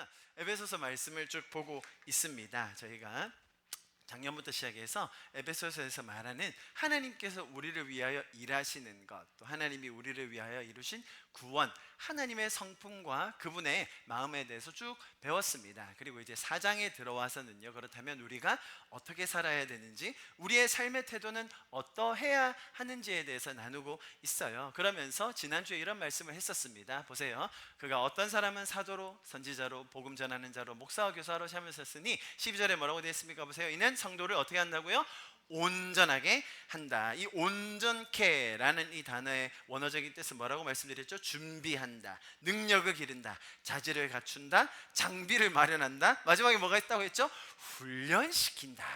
우리가 에베소서 말씀을 쭉 보고 있습니다. 저희가 작년부터 시작해서 에베소서에서 말하는 하나님께서 우리를 위하여 일하시는 것, 또 하나님이 우리를 위하여 이루신 구원, 하나님의 성품과 그분의 마음에 대해서 쭉 배웠습니다. 그리고 이제 4장에 들어와서는요, 그렇다면 우리가 어떻게 살아야 되는지, 우리의 삶의 태도는 어떠해야 하는지에 대해서 나누고 있어요. 그러면서 지난주에 이런 말씀을 했었습니다. 보세요. 그가 어떤 사람은 사도로, 선지자로, 복음 전하는 자로, 목사와 교사로 삼으셨으니 12절에 뭐라고 되어 있습니까? 보세요. 이는 성도를 어떻게 한다고요? 온전하게 한다. 이 온전케라는 이 단어의 원어적인 뜻은 뭐라고 말씀드렸죠? 준비한다, 능력을 기른다, 자질을 갖춘다, 장비를 마련한다. 마지막에 뭐가 있다고 했죠? 훈련시킨다.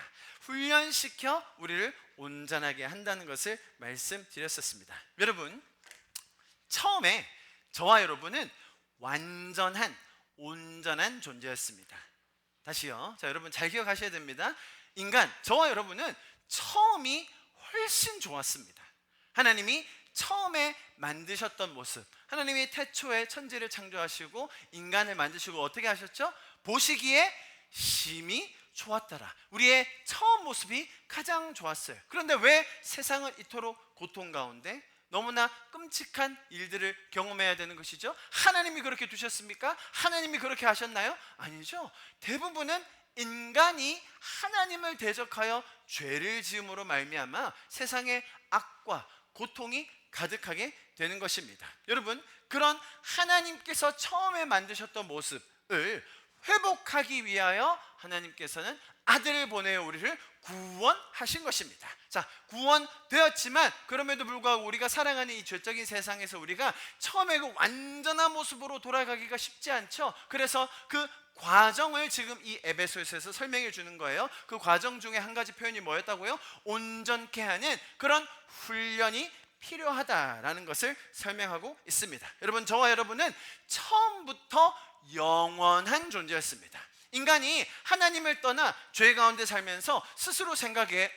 훈련시켜 우리를 온전하게 한다는 것을 말씀드렸었습니다. 여러분, 처음에 저와 여러분은 완전한, 온전한 존재였습니다. 다시요. 자, 여러분 잘 기억하셔야 됩니다. 인간, 저와 여러분은 처음이 훨씬 좋았습니다. 하나님이 처음에 만드셨던 모습, 하나님이 태초에 천지를 창조하시고 인간을 만드시고 어떻게 하셨죠? 보시기에 심히 좋았더라. 우리의 처음 모습이 가장 좋았어요. 그런데 왜 세상은 이토록 고통 가운데 너무나 끔찍한 일들을 경험해야 되는 것이죠? 하나님이 그렇게 두셨습니까? 하나님이 그렇게 하셨나요? 아니죠. 대부분은 인간이 하나님을 대적하여 죄를 지음으로 말미암아 세상에 악과 고통이 가득하게 되는 것입니다. 여러분, 그런 하나님께서 처음에 만드셨던 모습을 회복하기 위하여 하나님께서는 아들을 보내어 우리를 구원하신 것입니다. 자, 구원되었지만 그럼에도 불구하고 우리가 살아가는 이 죄적인 세상에서 우리가 처음에 그 완전한 모습으로 돌아가기가 쉽지 않죠. 그래서 그 과정을 지금 이 에베소서에서 설명해 주는 거예요. 그 과정 중에 한 가지 표현이 뭐였다고요? 온전케 하는 그런 훈련이 필요하다라는 것을 설명하고 있습니다. 여러분, 저와 여러분은 처음부터 영원한 존재였습니다. 인간이 하나님을 떠나 죄 가운데 살면서 스스로 생각해,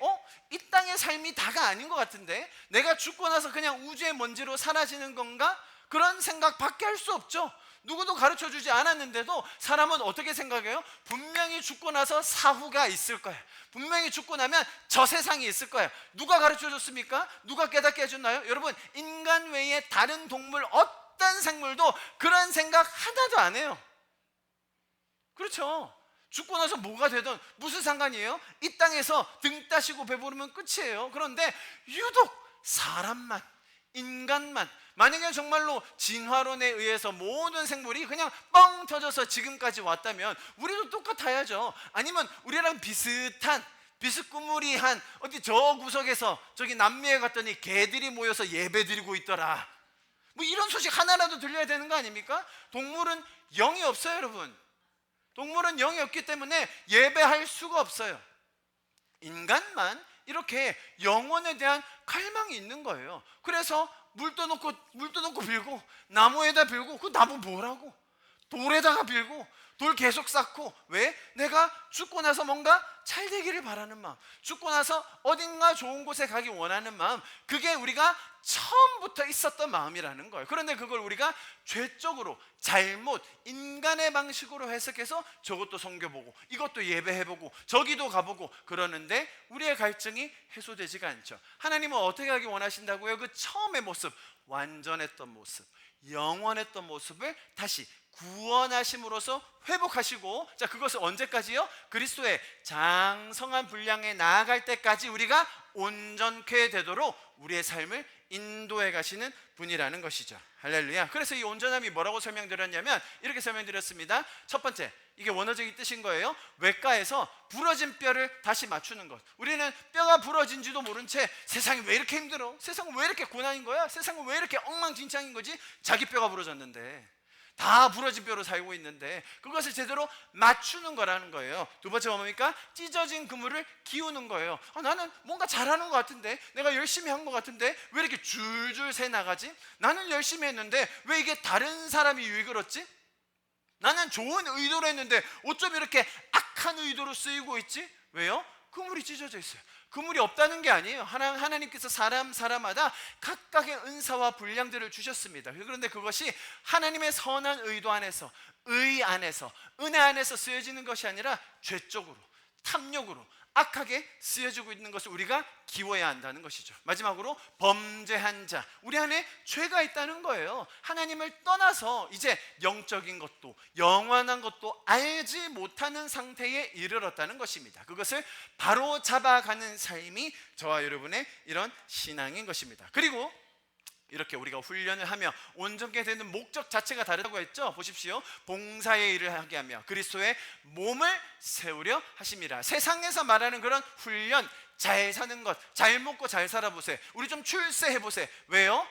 이 땅의 삶이 다가 아닌 것 같은데, 내가 죽고 나서 그냥 우주의 먼지로 사라지는 건가? 그런 생각밖에 할 수 없죠. 누구도 가르쳐주지 않았는데도 사람은 어떻게 생각해요? 분명히 죽고 나서 사후가 있을 거야. 분명히 죽고 나면 저 세상이 있을 거야. 누가 가르쳐줬습니까? 누가 깨닫게 해줬나요? 여러분, 인간 외에 다른 동물, 어떤 생물도 그런 생각 하나도 안 해요. 그렇죠. 죽고 나서 뭐가 되든 무슨 상관이에요? 이 땅에서 등 따시고 배부르면 끝이에요. 그런데 유독 사람만, 인간만, 만약에 정말로 진화론에 의해서 모든 생물이 그냥 뻥 터져서 지금까지 왔다면 우리도 똑같아야죠. 아니면 우리랑 비슷한, 비스꾸무리한 어디 저 구석에서 저기 남미에 갔더니 개들이 모여서 예배 드리고 있더라, 뭐 이런 소식 하나라도 들려야 되는 거 아닙니까? 동물은 영이 없어요, 여러분. 동물은 영이 없기 때문에 예배할 수가 없어요. 인간만 이렇게 영혼에 대한 갈망이 있는 거예요. 그래서 물도 넣고 빌고, 나무에다 빌고, 그 나무 뭐라고? 돌에다가 빌고, 돌 계속 쌓고. 왜? 내가 죽고 나서 뭔가 잘 되기를 바라는 마음, 죽고 나서 어딘가 좋은 곳에 가기 원하는 마음, 그게 우리가 처음부터 있었던 마음이라는 거예요. 그런데 그걸 우리가 죄적으로, 잘못, 인간의 방식으로 해석해서 저것도 섬겨보고, 이것도 예배해보고, 저기도 가보고 그러는데 우리의 갈증이 해소되지가 않죠. 하나님은 어떻게 하기 원하신다고요? 그 처음의 모습, 완전했던 모습, 영원했던 모습을 다시 구원하심으로써 회복하시고, 자, 그것을 언제까지요? 그리스도의 장성한 분량에 나아갈 때까지 우리가 온전케 되도록 우리의 삶을 인도해 가시는 분이라는 것이죠. 할렐루야. 그래서 이 온전함이 뭐라고 설명드렸냐면 이렇게 설명드렸습니다. 첫 번째, 이게 원어적인 뜻인 거예요. 외과에서 부러진 뼈를 다시 맞추는 것. 우리는 뼈가 부러진지도 모른 채 세상이 왜 이렇게 힘들어? 세상은 왜 이렇게 고난인 거야? 세상은 왜 이렇게 엉망진창인 거지? 자기 뼈가 부러졌는데, 다 부러진 뼈로 살고 있는데 그것을 제대로 맞추는 거라는 거예요. 두 번째 뭡니까? 찢어진 그물을 기우는 거예요. 나는 뭔가 잘하는 것 같은데, 내가 열심히 한 것 같은데 왜 이렇게 줄줄 새 나가지? 나는 열심히 했는데 왜 이게 다른 사람이 유익을 얻지? 나는 좋은 의도로 했는데 어쩜 이렇게 악한 의도로 쓰이고 있지? 왜요? 그물이 찢어져 있어요. 그물이 없다는 게 아니에요. 하나님께서 사람마다 각각의 은사와 분량들을 주셨습니다. 그런데 그것이 하나님의 선한 의도 안에서, 의 안에서, 은혜 안에서 쓰여지는 것이 아니라 죄 쪽으로, 탐욕으로, 악하게 쓰여지고 있는 것을 우리가 기워야 한다는 것이죠. 마지막으로 범죄한 자, 우리 안에 죄가 있다는 거예요. 하나님을 떠나서 이제 영적인 것도 영원한 것도 알지 못하는 상태에 이르렀다는 것입니다. 그것을 바로 잡아가는 삶이 저와 여러분의 이런 신앙인 것입니다. 그리고 이렇게 우리가 훈련을 하며 온전케 되는 목적 자체가 다르다고 했죠. 보십시오. 봉사의 일을 하게 하며 그리스도의 몸을 세우려 하심이라. 세상에서 말하는 그런 훈련, 잘 사는 것, 잘 먹고 잘 살아보세요. 우리 좀 출세해보세요. 왜요?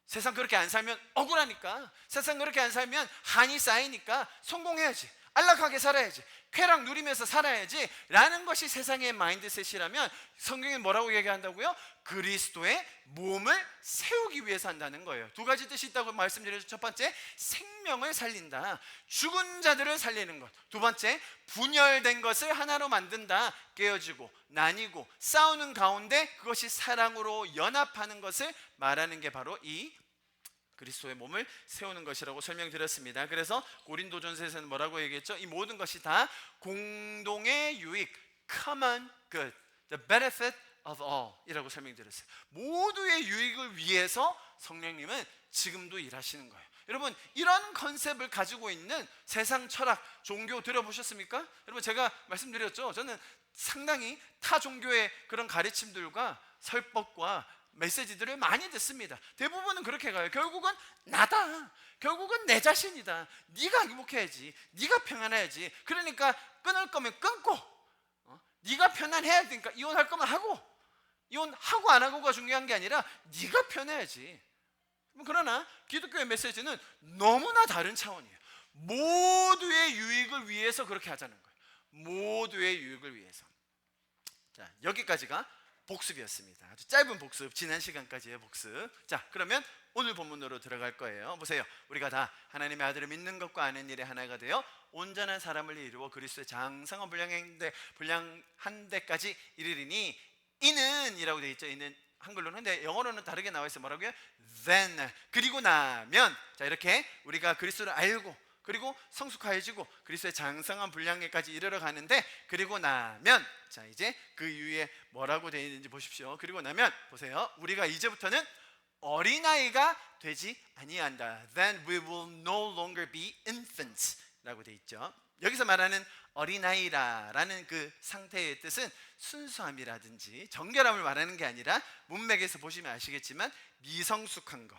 세상 그렇게 안 살면 억울하니까. 세상 그렇게 안 살면 한이 쌓이니까 성공해야지, 안락하게 살아야지, 쾌락 누리면서 살아야지 라는 것이 세상의 마인드셋이라면 성경은 뭐라고 얘기한다고요? 그리스도의 몸을 세우기 위해서 한다는 거예요. 두 가지 뜻이 있다고 말씀드렸죠. 첫 번째, 생명을 살린다, 죽은 자들을 살리는 것. 두 번째, 분열된 것을 하나로 만든다, 깨어지고 나뉘고 싸우는 가운데 그것이 사랑으로 연합하는 것을 말하는 게 바로 이 그리스도의 몸을 세우는 것이라고 설명드렸습니다. 그래서 고린도전서에서는 뭐라고 얘기했죠? 이 모든 것이 다 공동의 유익, common good, the benefit of all 이라고 설명드렸어요. 모두의 유익을 위해서 성령님은 지금도 일하시는 거예요. 여러분, 이런 컨셉을 가지고 있는 세상 철학, 종교 들어보셨습니까? 여러분, 제가 말씀드렸죠. 저는 상당히 타 종교의 그런 가르침들과 설법과 메시지들을 많이 듣습니다. 대부분은 그렇게 가요. 결국은 나다, 결국은 내 자신이다, 네가 행복해야지, 네가 평안해야지, 그러니까 끊을 거면 끊고, 네가 편안해야 되니까 이혼할 거면 하고, 이혼하고 안 하고가 중요한 게 아니라 네가 편해야지. 그러나 기독교의 메시지는 너무나 다른 차원이에요. 모두의 유익을 위해서 그렇게 하자는 거예요. 모두의 유익을 위해서. 자, 여기까지가 복습이었습니다. 아주 짧은 복습, 지난 시간까지의 복습. 자, 그러면 오늘 본문으로 들어갈 거예요. 보세요. 우리가 다 하나님의 아들을 믿는 것과 아는 일에 하나가 되어 온전한 사람을 이루어 그리스도의 장성한 분량한 데까지 이르리니, 이는 이라고 되어 있죠. 이는 한글로는. 근데 영어로는 다르게 나와 있어요. 뭐라고요? Then, 그리고 나면. 자, 이렇게 우리가 그리스도를 알고 그리고 성숙하여지고 그리스도의 장성한 분량에까지 이르러 가는데, 그리고 나면, 자, 이제 그 이후에 뭐라고 되어 있는지 보십시오. 그리고 나면 보세요. 우리가 이제부터는 어린아이가 되지 아니한다. Then we will no longer be infants 라고 되어 있죠. 여기서 말하는 어린아이라는 그 상태의 뜻은 순수함이라든지 정결함을 말하는 게 아니라, 문맥에서 보시면 아시겠지만 미성숙한 것,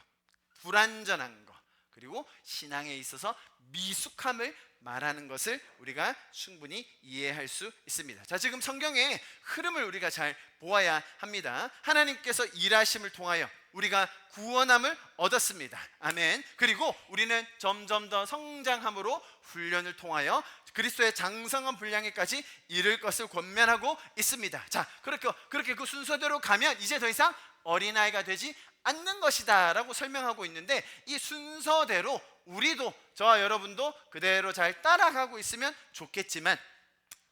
불완전한 것, 그리고 신앙에 있어서 미숙함을 말하는 것을 우리가 충분히 이해할 수 있습니다. 자, 지금 성경의 흐름을 우리가 잘 보아야 합니다. 하나님께서 일하심을 통하여 우리가 구원함을 얻었습니다. 아멘. 그리고 우리는 점점 더 성장함으로 훈련을 통하여 그리스도의 장성한 분량에까지 이를 것을 권면하고 있습니다. 자, 그렇게 그 순서대로 가면 이제 더 이상 어린아이가 되지 않는 것이다 라고 설명하고 있는데, 이 순서대로 우리도, 저와 여러분도 그대로 잘 따라가고 있으면 좋겠지만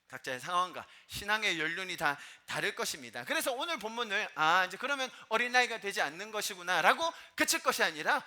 각자의 상황과 신앙의 연륜이 다 다를 것입니다. 그래서 오늘 본문을 이제 그러면 어린아이가 되지 않는 것이구나 라고 그칠 것이 아니라,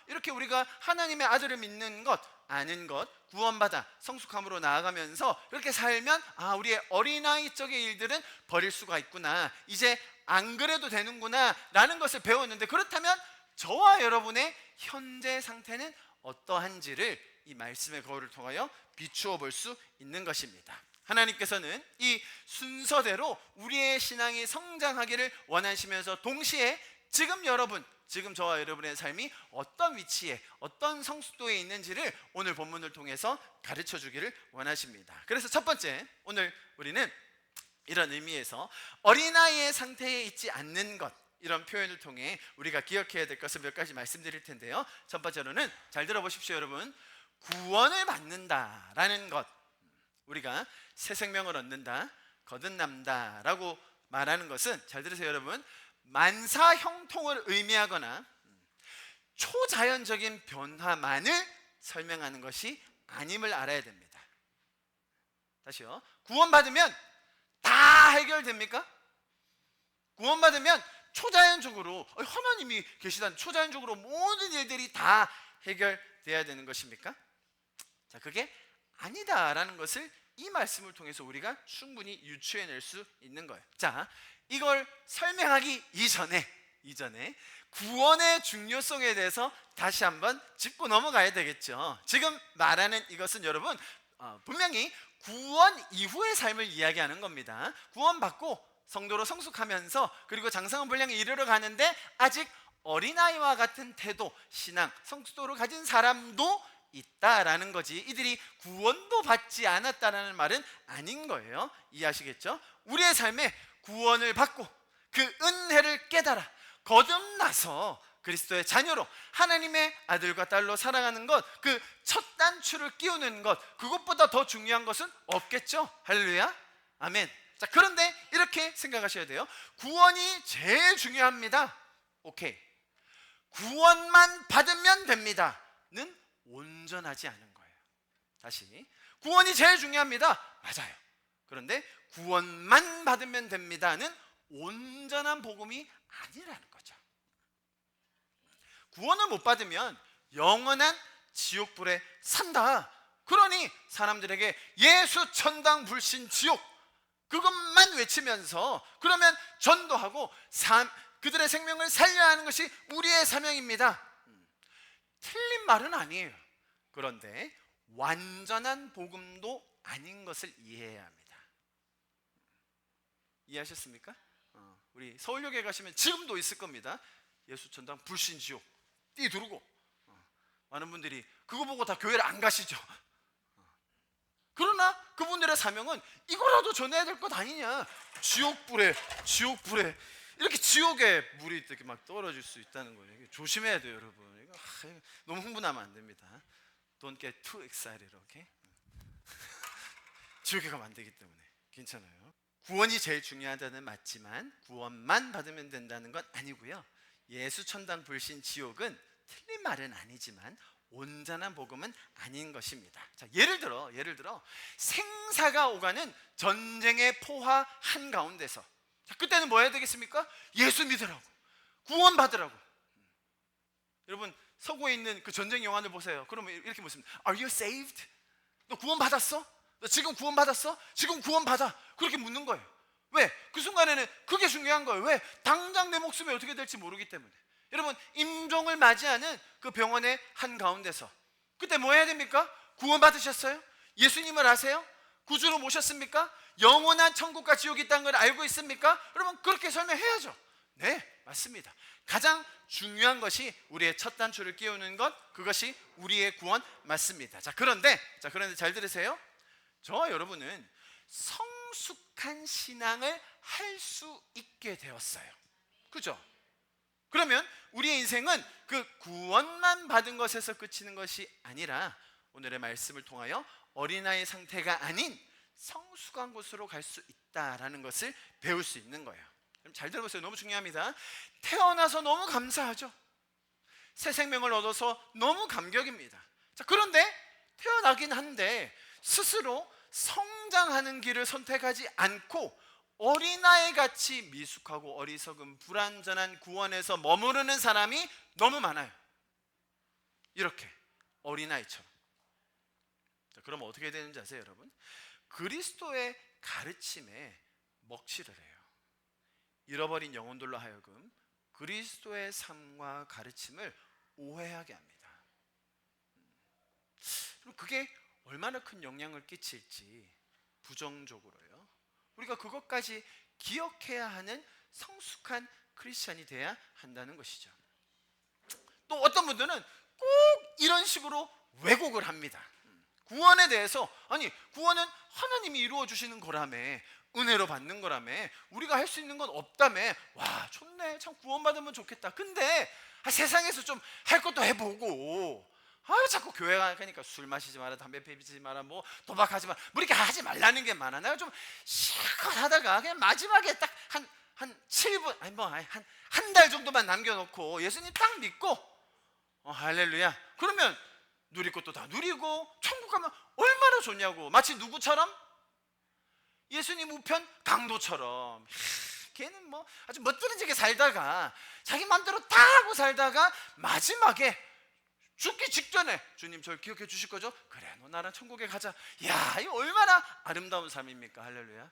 이렇게 우리가 하나님의 아들을 믿는 것, 아는 것, 구원받아 성숙함으로 나아가면서 이렇게 살면 우리의 어린아이 쪽의 일들은 버릴 수가 있구나, 이제 안 그래도 되는구나 라는 것을 배웠는데, 그렇다면 저와 여러분의 현재 상태는 어떠한지를 이 말씀의 거울을 통하여 비추어 볼 수 있는 것입니다. 하나님께서는 이 순서대로 우리의 신앙이 성장하기를 원하시면서 동시에 지금 저와 여러분의 삶이 어떤 위치에, 어떤 성숙도에 있는지를 오늘 본문을 통해서 가르쳐 주기를 원하십니다. 그래서 첫 번째, 오늘 우리는 이런 의미에서 어린아이의 상태에 있지 않는 것, 이런 표현을 통해 우리가 기억해야 될 것을 몇 가지 말씀드릴 텐데요. 첫 번째로는, 잘 들어보십시오 여러분, 구원을 받는다라는 것, 우리가 새 생명을 얻는다, 거듭난다 라고 말하는 것은, 잘 들으세요 여러분, 만사 형통을 의미하거나 초자연적인 변화만을 설명하는 것이 아님을 알아야 됩니다. 다시요. 구원받으면 다 다 해결됩니까? 구원받으면 초자연적으로 하나님이 계시다는 초자연적으로 모든 일들이 다 해결돼야 되는 것입니까? 자, 그게 아니다라는 것을 이 말씀을 통해서 우리가 충분히 유추해낼 수 있는 거예요. 자, 이걸 설명하기 이전에 구원의 중요성에 대해서 다시 한번 짚고 넘어가야 되겠죠. 지금 말하는 이것은 여러분 분명히 구원 이후의 삶을 이야기하는 겁니다. 구원받고 성도로 성숙하면서 그리고 장성한 분량에 이르러 가는데 아직 어린아이와 같은 태도, 신앙, 성도로 가진 사람도 있다라는 거지, 이들이 구원도 받지 않았다라는 말은 아닌 거예요. 이해하시겠죠? 우리의 삶에 구원을 받고 그 은혜를 깨달아 거듭나서 그리스도의 자녀로 하나님의 아들과 딸로 살아가는 것, 그 첫 단추를 끼우는 것, 그것보다 더 중요한 것은 없겠죠. 할렐루야, 아멘. 자, 그런데 이렇게 생각하셔야 돼요. 구원이 제일 중요합니다. 오케이, 구원만 받으면 됩니다는 온전하지 않은 거예요. 다시, 구원이 제일 중요합니다. 맞아요. 그런데 구원만 받으면 됩니다는 온전한 복음이 아니라는 거죠. 구원을 못 받으면 영원한 지옥불에 산다. 그러니 사람들에게 예수 천당 불신 지옥 그것만 외치면서 그러면 전도하고 그들의 생명을 살려야 하는 것이 우리의 사명입니다. 틀린 말은 아니에요. 그런데 완전한 복음도 아닌 것을 이해해야 합니다. 이해하셨습니까? 우리 서울역에 가시면 지금도 있을 겁니다. 예수 천당 불신 지옥 띠두르고 많은 분들이 그거 보고 다 교회를 안 가시죠. 그러나 그분들의 사명은 이거라도 전해야 될 것 아니냐. 지옥불에 이렇게 지옥에 물이 이렇게 막 떨어질 수 있다는 거예요. 조심해야 돼요, 여러분. 이거 너무 흥분하면 안 됩니다. Don't get too excited, okay? 지옥에 가면 안 되기 때문에 괜찮아요. 구원이 제일 중요하다는 맞지만 구원만 받으면 된다는 건 아니고요. 예수 천당 불신 지옥은 틀린 말은 아니지만 온전한 복음은 아닌 것입니다. 자, 예를 들어 생사가 오가는 전쟁의 포화 한가운데서, 자, 그때는 뭐 해야 되겠습니까? 예수 믿으라고, 구원 받으라고. 여러분 서구에 있는 그 전쟁 영화를 보세요. 그러면 이렇게 묻습니다. Are you saved? 너 구원 받았어? 너 지금 구원 받았어? 지금 구원 받아. 그렇게 묻는 거예요. 왜? 그 순간에는 그게 중요한 거예요. 왜? 당장 내 목숨이 어떻게 될지 모르기 때문에. 여러분 임종을 맞이하는 그 병원의 한가운데서 그때 뭐 해야 됩니까? 구원 받으셨어요? 예수님을 아세요? 구주로 모셨습니까? 영원한 천국과 지옥이 있다는 걸 알고 있습니까? 여러분 그렇게 설명해야죠. 네, 맞습니다. 가장 중요한 것이 우리의 첫 단추를 끼우는 것, 그것이 우리의 구원 맞습니다. 그런데 잘 들으세요. 저와 여러분은 성숙한 신앙을 할 수 있게 되었어요. 그죠? 그러면 우리의 인생은 그 구원만 받은 것에서 그치는 것이 아니라 오늘의 말씀을 통하여 어린아이 상태가 아닌 성숙한 곳으로 갈 수 있다라는 것을 배울 수 있는 거예요. 그럼 잘 들어보세요. 너무 중요합니다. 태어나서 너무 감사하죠. 새 생명을 얻어서 너무 감격입니다. 자, 그런데 태어나긴 한데 스스로 성장하는 길을 선택하지 않고 어린아이 같이 미숙하고 어리석은 불완전한 구원에서 머무르는 사람이 너무 많아요. 이렇게 어린아이처럼. 자, 그럼 어떻게 되는지 아세요, 여러분? 그리스도의 가르침에 먹칠을 해요. 잃어버린 영혼들로 하여금 그리스도의 삶과 가르침을 오해하게 합니다. 그럼 그게 얼마나 큰 영향을 끼칠지 부정적으로요. 우리가 그것까지 기억해야 하는 성숙한 크리스찬이 돼야 한다는 것이죠. 또 어떤 분들은 꼭 이런 식으로 왜곡을 합니다. 구원에 대해서, 아니 구원은 하나님이 이루어 주시는 거라며, 은혜로 받는 거라며, 우리가 할 수 있는 건 없다며. 와, 좋네, 참 구원받으면 좋겠다. 근데 세상에서 좀 할 것도 해보고, 자꾸 교회 가니까 술 마시지 마라, 담배 피우지 마라, 뭐 도박하지 마라, 뭐 이렇게 하지 말라는 게 많아. 내가 좀 실컷 하다가 그냥 마지막에 딱 한 7분, 아니 뭐 한 달 정도만 남겨놓고 예수님 딱 믿고 할렐루야, 그러면 누릴 것도 다 누리고 천국 가면 얼마나 좋냐고. 마치 누구처럼? 예수님 우편 강도처럼 걔는 뭐 아주 멋들어지게 살다가 자기 마음대로 다 하고 살다가 마지막에 죽기 직전에 주님 저를 기억해 주실 거죠? 그래, 너 나랑 천국에 가자. 야, 이거 얼마나 아름다운 삶입니까? 할렐루야.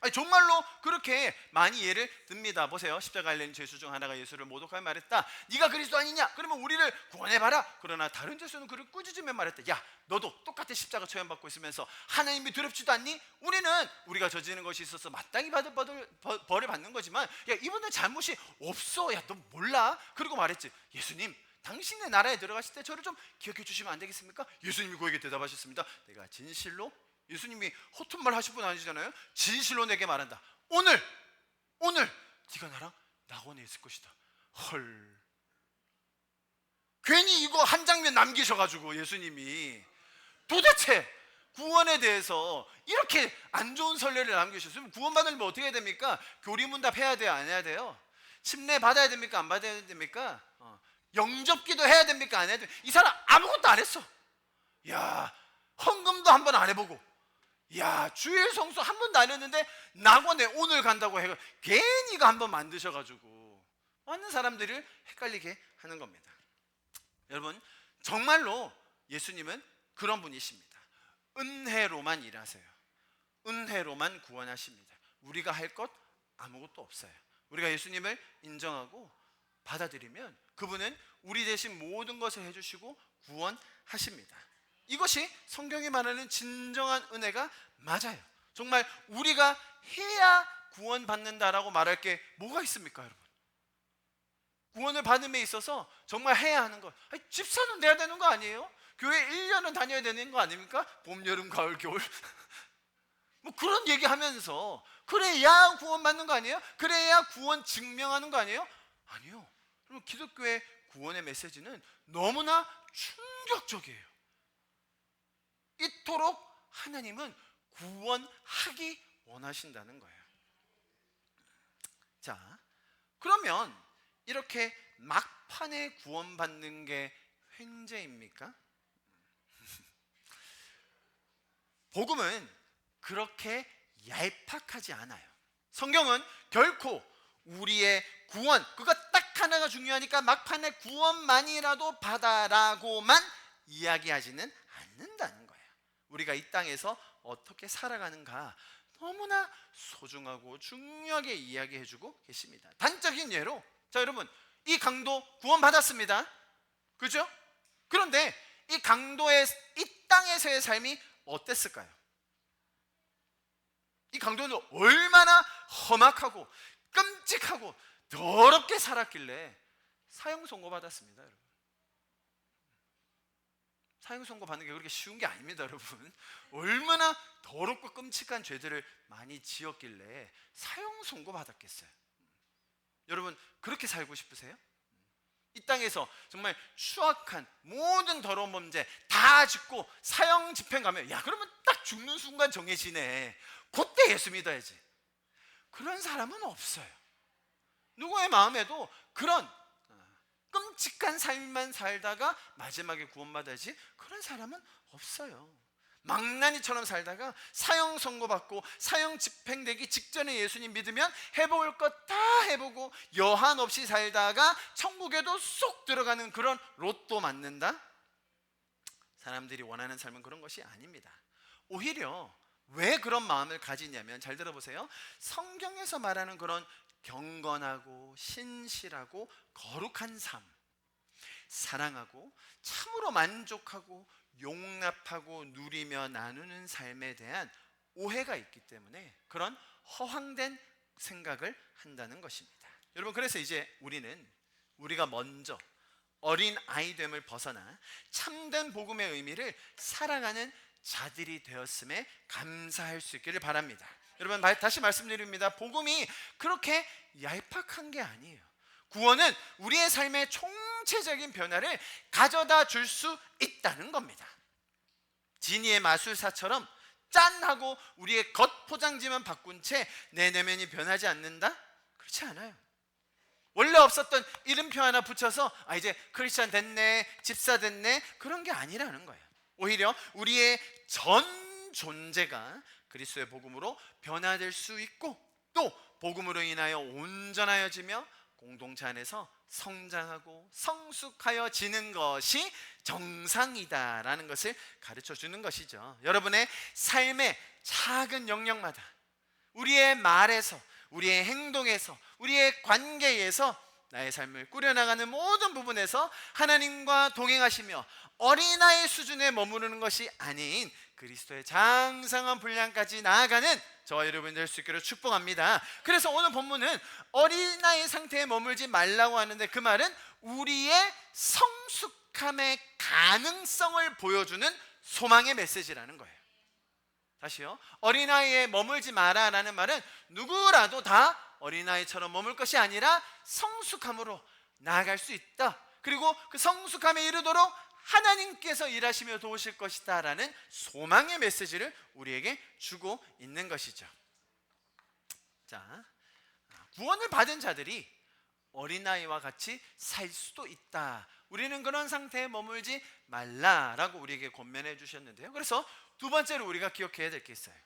아니, 정말로 그렇게 많이 예를 듭니다. 보세요. 십자가에 달린 죄수 중 하나가 예수를 모독하며 말했다. 네가 그리스도 아니냐? 그러면 우리를 구원해봐라. 그러나 다른 죄수는 그를 꾸짖으며 말했다. 야, 너도 똑같이 십자가 처형받고 있으면서 하나님이 두렵지도 않니? 우리가 저지르는 것이 있어서 마땅히 받을 벌을 받는 거지만 야, 이분은 잘못이 없어. 야, 너 몰라? 그리고 말했지. 예수님, 당신의 나라에 들어가실 때 저를 좀 기억해 주시면 안 되겠습니까? 예수님이 그에게 대답하셨습니다. 내가 진실로, 예수님이 허튼 말 하실 분 아니잖아요. 진실로 내게 말한다. 오늘 네가 나랑 낙원에 있을 것이다. 헐, 괜히 이거 한 장면 남기셔가지고 예수님이 도대체 구원에 대해서 이렇게 안 좋은 선례를 남기셨으면 구원받으려면 어떻게 해야 됩니까? 교리문답 해야 돼요, 안 해야 돼요? 침례 받아야 됩니까, 안 받아야 됩니까? 영접기도 해야 됩니까, 안 해야 됩니까? 이 사람 아무것도 안 했어. 야, 헌금도 한 번 안 해보고, 야, 주일 성수 한 번도 안 했는데 낙원에 오늘 간다고 해서 괜히 이거 한 번 만드셔가지고 많은 사람들을 헷갈리게 하는 겁니다. 여러분, 정말로 예수님은 그런 분이십니다. 은혜로만 일하세요. 은혜로만 구원하십니다. 우리가 할 것 아무것도 없어요. 우리가 예수님을 인정하고 받아들이면 그분은 우리 대신 모든 것을 해주시고 구원하십니다. 이것이 성경이 말하는 진정한 은혜가 맞아요. 정말 우리가 해야 구원받는다라고 말할 게 뭐가 있습니까, 여러분? 구원을 받음에 있어서 정말 해야 하는 것, 집사는 돼야 되는 거 아니에요? 교회 1년은 다녀야 되는 거 아닙니까? 봄, 여름, 가을, 겨울 뭐 그런 얘기하면서 그래야 구원받는 거 아니에요? 그래야 구원 증명하는 거 아니에요? 아니요. 그럼 기독교의 구원의 메시지는 너무나 충격적이에요. 이토록 하나님은 구원하기 원하신다는 거예요. 자, 그러면 이렇게 막판에 구원받는 게 횡재입니까? 복음은 그렇게 얄팍하지 않아요. 성경은 결코 우리의 구원, 그거 딱 하나가 중요하니까 막판에 구원만이라도 받아라고만 이야기하지는 않는다는 거예요. 우리가 이 땅에서 어떻게 살아가는가 너무나 소중하고 중요하게 이야기해주고 계십니다. 단적인 예로, 자, 여러분, 이 강도 구원받았습니다. 그죠? 그런데 이 강도의 이 땅에서의 삶이 어땠을까요? 이 강도는 얼마나 험악하고 끔찍하고 더럽게 살았길래 사형 선고받았습니다, 여러분. 사형 선고 받는 게 그렇게 쉬운 게 아닙니다, 여러분. 얼마나 더럽고 끔찍한 죄들을 많이 지었길래 사형 선고 받았겠어요. 여러분, 그렇게 살고 싶으세요? 이 땅에서 정말 추악한 모든 더러운 범죄 다 짓고 사형 집행 가면, 야, 그러면 딱 죽는 순간 정해지네, 그때 예수 믿어야지. 그런 사람은 없어요. 누구의 마음에도 그런 끔찍한 삶만 살다가 마지막에 구원받아야지, 그런 사람은 없어요. 망나니처럼 살다가 사형 선고받고 사형 집행되기 직전에 예수님 믿으면 해볼 것 다 해보고 여한 없이 살다가 천국에도 쏙 들어가는 그런 로또 맞는다? 사람들이 원하는 삶은 그런 것이 아닙니다. 오히려 왜 그런 마음을 가지냐면, 잘 들어보세요. 성경에서 말하는 그런 경건하고 신실하고 거룩한 삶, 사랑하고 참으로 만족하고 용납하고 누리며 나누는 삶에 대한 오해가 있기 때문에 그런 허황된 생각을 한다는 것입니다. 여러분, 그래서 이제 우리가 먼저 어린 아이됨을 벗어나 참된 복음의 의미를 살아가는 자들이 되었음에 감사할 수 있기를 바랍니다. 여러분, 다시 말씀드립니다. 복음이 그렇게 얄팍한 게 아니에요. 구원은 우리의 삶의 총체적인 변화를 가져다 줄 수 있다는 겁니다. 지니의 마술사처럼 짠 하고 우리의 겉 포장지만 바꾼 채 내 내면이 변하지 않는다? 그렇지 않아요. 원래 없었던 이름표 하나 붙여서 이제 크리스찬 됐네, 집사 됐네, 그런 게 아니라는 거예요. 오히려 우리의 전 존재가 그리스도의 복음으로 변화될 수 있고, 또 복음으로 인하여 온전하여지며 공동체 안에서 성장하고 성숙하여지는 것이 정상이다라는 것을 가르쳐 주는 것이죠. 여러분의 삶의 작은 영역마다, 우리의 말에서, 우리의 행동에서, 우리의 관계에서, 나의 삶을 꾸려나가는 모든 부분에서 하나님과 동행하시며 어린아이 수준에 머무르는 것이 아닌 그리스도의 장성한 분량까지 나아가는 저와 여러분 될 수 있기를 축복합니다. 그래서 오늘 본문은 어린아이 상태에 머물지 말라고 하는데, 그 말은 우리의 성숙함의 가능성을 보여주는 소망의 메시지라는 거예요. 다시요, 어린아이에 머물지 마라 라는 말은 누구라도 다 어린아이처럼 머물 것이 아니라 성숙함으로 나아갈 수 있다, 그리고 그 성숙함에 이르도록 하나님께서 일하시며 도우실 것이다 라는 소망의 메시지를 우리에게 주고 있는 것이죠. 자, 구원을 받은 자들이 어린아이와 같이 살 수도 있다, 우리는 그런 상태에 머물지 말라라고 우리에게 권면해 주셨는데요. 그래서 두 번째로 우리가 기억해야 될 게 있어요.